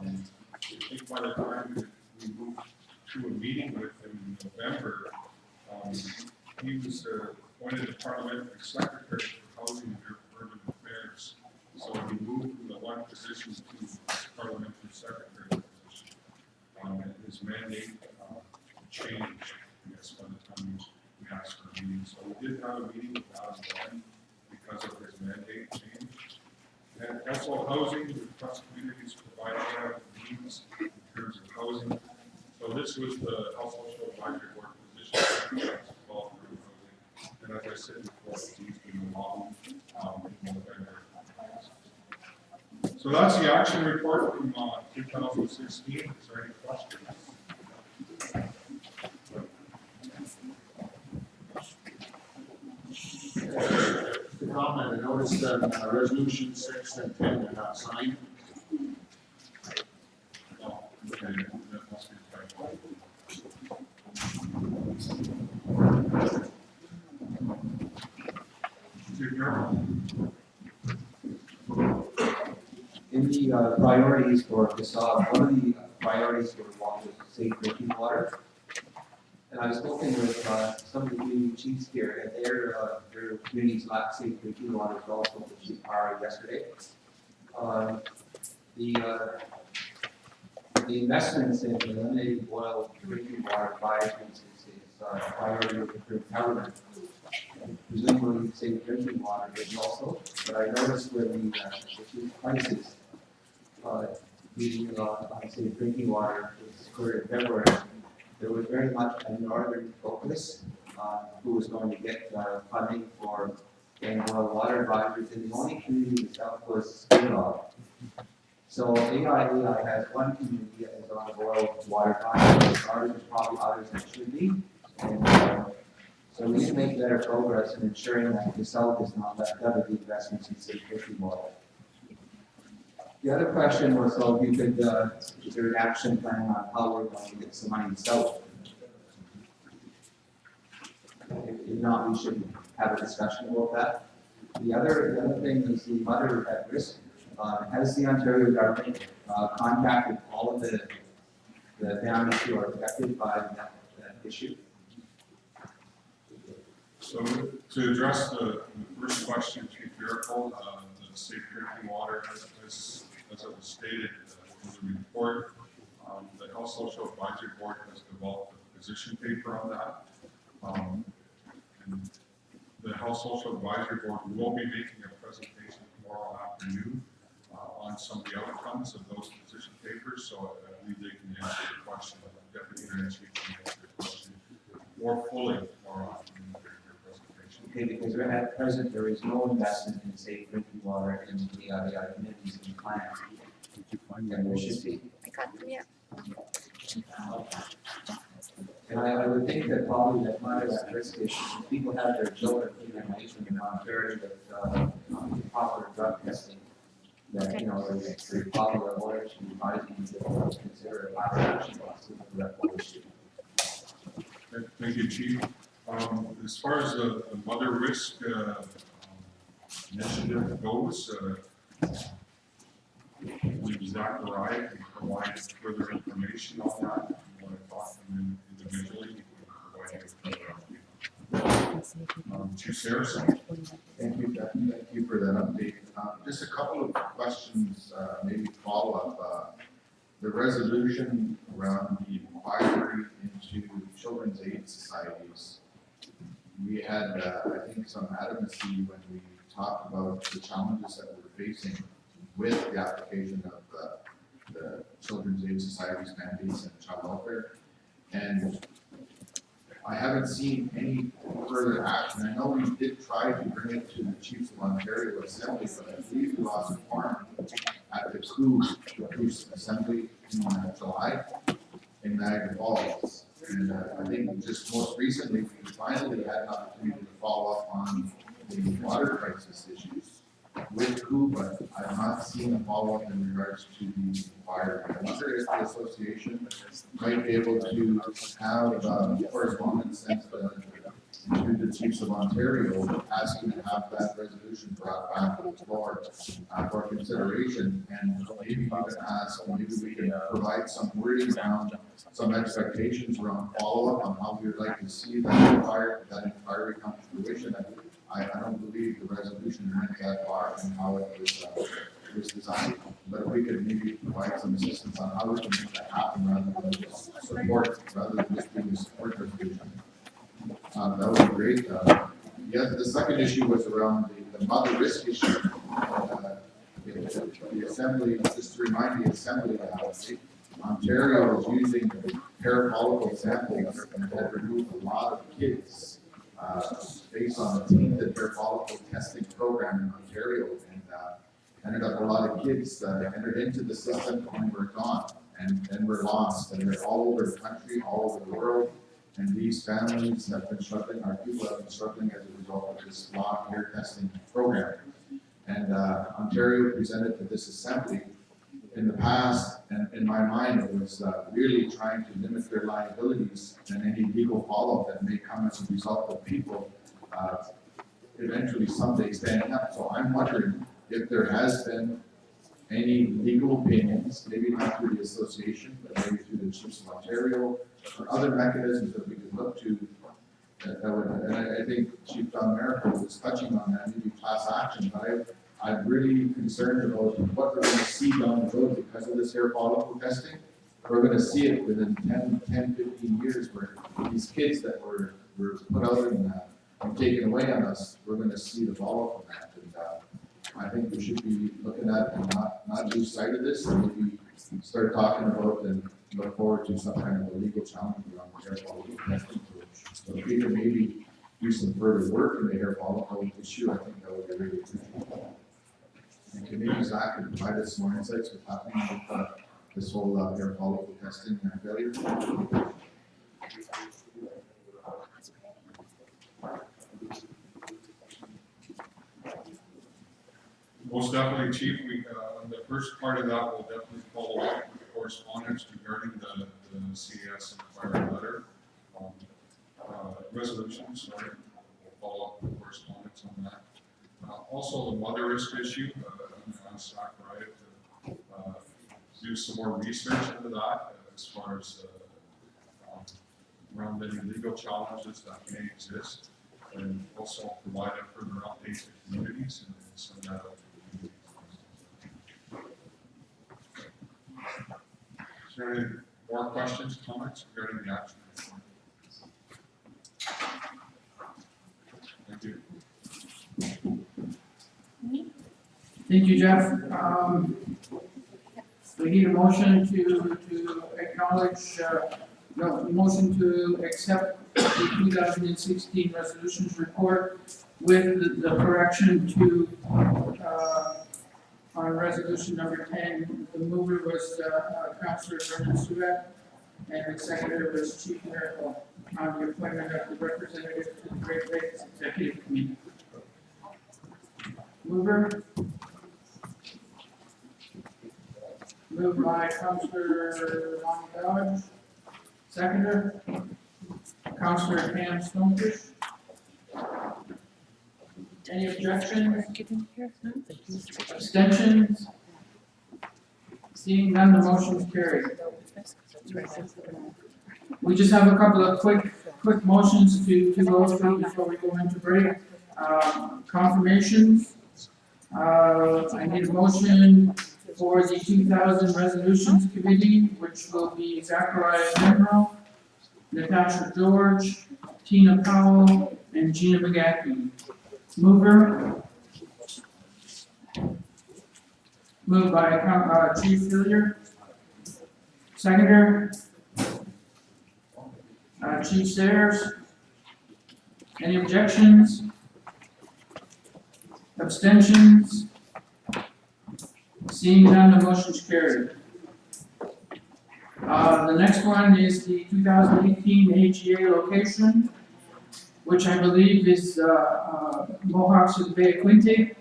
and I think by the time we moved to a meeting with him in November, he was appointed as Parliamentary Secretary for Housing and Urban Affairs. So he moved from the one position to the Parliamentary Secretary position. And his mandate changed, I guess, by the time we asked for a meeting. So we did have a meeting with Adam Vaughn because of his mandate change. And also housing, the trust communities provide needs in terms of housing. So this was the Health Social Advisory Board position that's involved in housing. And as I said before, it's been long in November. So that's the action report from 2016. Is there any questions? The comment, I noticed that resolution 6 and 10 are not signed. Oh, okay, that must be right. In the priorities for CASAB, one of the priorities for water is safe drinking water. And I was talking with some of the community chiefs here, and their communities lack safe drinking water, as also the chief power yesterday. The investments in eliminating boiled drinking water by is a priority of the government. Presumably safe drinking water is also, but I noticed when the prices being on safe drinking water was occurred in February, there was very much a northern focus on who was going to get funding for getting boiled water advisories, and the only community in the south was Iroquois. So AIAI has one community that is on a boiled water advisory. Ours is probably others that should be. And so we need to make better progress in ensuring that the south is not left out of the investments in safe drinking water. The other question was, so if you could, is there an action plan on how we're going to get some money south? If not, we should have a discussion about that. The other thing is the mother at risk. Has the Ontario government contacted all of the families who are affected by that issue? So to address the first question, Chief Iroquois, the safe drinking water, as it was stated in the report. The Health Social Advisory Board has developed a position paper on that. And the Health Social Advisory Board will be making a presentation tomorrow afternoon on some of the outcomes of those position papers, so I believe they can answer your question. Deputy Mayor Chief can answer your question more fully tomorrow afternoon during your presentation. Okay, because at present, there is no investment in safe drinking water in the AIAI communities in plan. And there should be. I got them, yeah. And I would think that probably that part of that risk is people have their children in their nation in Ontario with proper drug testing. That, you know, it's very popular lawyers who advise you to consider a lack of action lawsuit for that whole issue. Thank you, Chief. As far as the mother risk initiative goes, Zachariah can provide further information on that. You want to talk to them individually, you can provide Chief Saracen. Thank you, thank you for that update. Just a couple of questions, maybe follow-up. The resolution around the inquiry into children's aid societies. We had, I think, some adamantcy when we talked about the challenges that we're facing with the application of the children's aid societies mandates and child welfare. And I haven't seen any further action. I know we did try to bring it to the Chiefs of Ontario Assembly, but I believe we lost a forum at the coup Assembly in July in Niagara Falls. And I think just most recently, we finally had an opportunity to follow up on the water crisis issues with coup, but I've not seen a follow-up in regards to the inquiry. I wonder if the association might be able to have correspondence sent to the Chiefs of Ontario asking to have that resolution brought back to the floor for consideration, and maybe even ask, maybe we can provide some wording around some expectations around follow-up on how we would like to see that inquiry come to fruition. I don't believe the resolution went that far and how it was designed, but if we could maybe provide some assistance on how we can make that happen rather than just being a support resolution. That would be great. The second issue was around the mother risk issue. The Assembly, just to remind the Assembly, Ontario is using hair follicle samples and had removed a lot of kids based on the tainted hair follicle testing program in Ontario, and ended up a lot of kids that entered into the system and were gone and were lost, and they're all over the country, all over the world. And these families have been struggling, our people have been struggling as a result of this flawed hair testing program. And Ontario presented to this Assembly in the past, and in my mind, it was really trying to limit their liabilities and any legal follow-up that may come as a result of people eventually someday standing up. So I'm wondering if there has been any legal opinions, maybe not through the association, but maybe through the Chiefs of Ontario, or other mechanisms that we could look to that would, and I think Chief Don Miracle was touching on that, maybe class action, but I'm really concerned about what we're going to see down the road because of this hair follicle testing. We're going to see it within 10, 15 years where these kids that were put out and taken away on us, we're going to see the follow-up on that. And I think we should be looking at and not lose sight of this, and maybe start talking about and look forward to some kind of a legal challenge around the hair follicle testing. So if we can maybe do some further work in the hair follicle issue, I think that would be really appreciated. And can maybe Zach can provide us more insights with happening with this whole hair follicle testing and failure. Most definitely, Chief. We, the first part of that will definitely follow up with correspondence regarding the CES inquiry letter. Resolution, sorry. We'll follow up with correspondence on that. Also, the mother risk issue, on Zachariah to do some more research into that as far as around any legal challenges that may exist, and also provide a further update to communities and send that out to Is there any more questions, comments regarding the action? Thank you. Thank you, Jeff. We need a motion to acknowledge, motion to accept the 2016 resolutions report with the correction to, on resolution number 10, the mover was Councillor Brendan Surratt, and the seconder was Chief Miracle on the appointment of the representative to the Great Lakes Executive Committee. Mover? Moved by Councillor Lonnie Dodge. Seconder? Councillor Pam Stonefish. Any objections? Abstentions? Seeing none, the motion is carried. We just have a couple of quick motions to go through before we go into break. Confirmations. I need a motion for the 2000 Resolutions Committee, which will be Zachariah Nemro, Natasha George, Tina Powell, and Gina McGackie. Mover? Moved by Chief Hillier. Seconder? Chief Sayers. Any objections? Abstentions? Seeing none, the motion is carried. The next one is the 2018 AGA location, which I believe is Mohawks of the Bay of Quinte.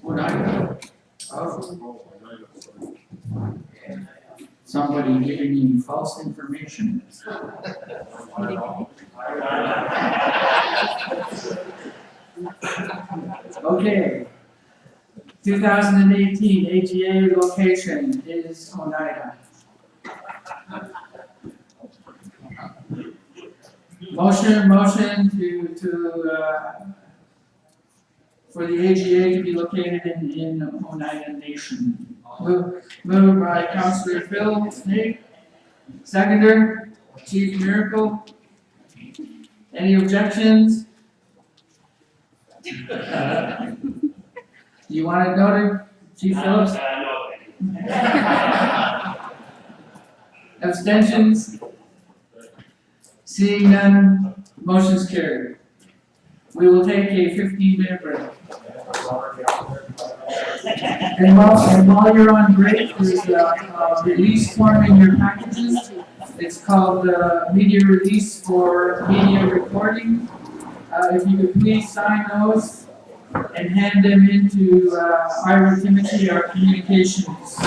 Oneida. Oh. Somebody giving me false information. Okay. 2018 AGA location is Oneida. Motion to for the AGA to be located in Oneida Nation. Moved by Councillor Phil Snake. Seconder, Chief Miracle. Any objections? Do you want it noted, Chief Phillips? Abstentions? Seeing none, motion's carried. We will take a 15-minute break. And while you're on break, there's a release form in your packages. It's called media release for media recording. If you could please sign those and hand them into Ira Timothy, our communications.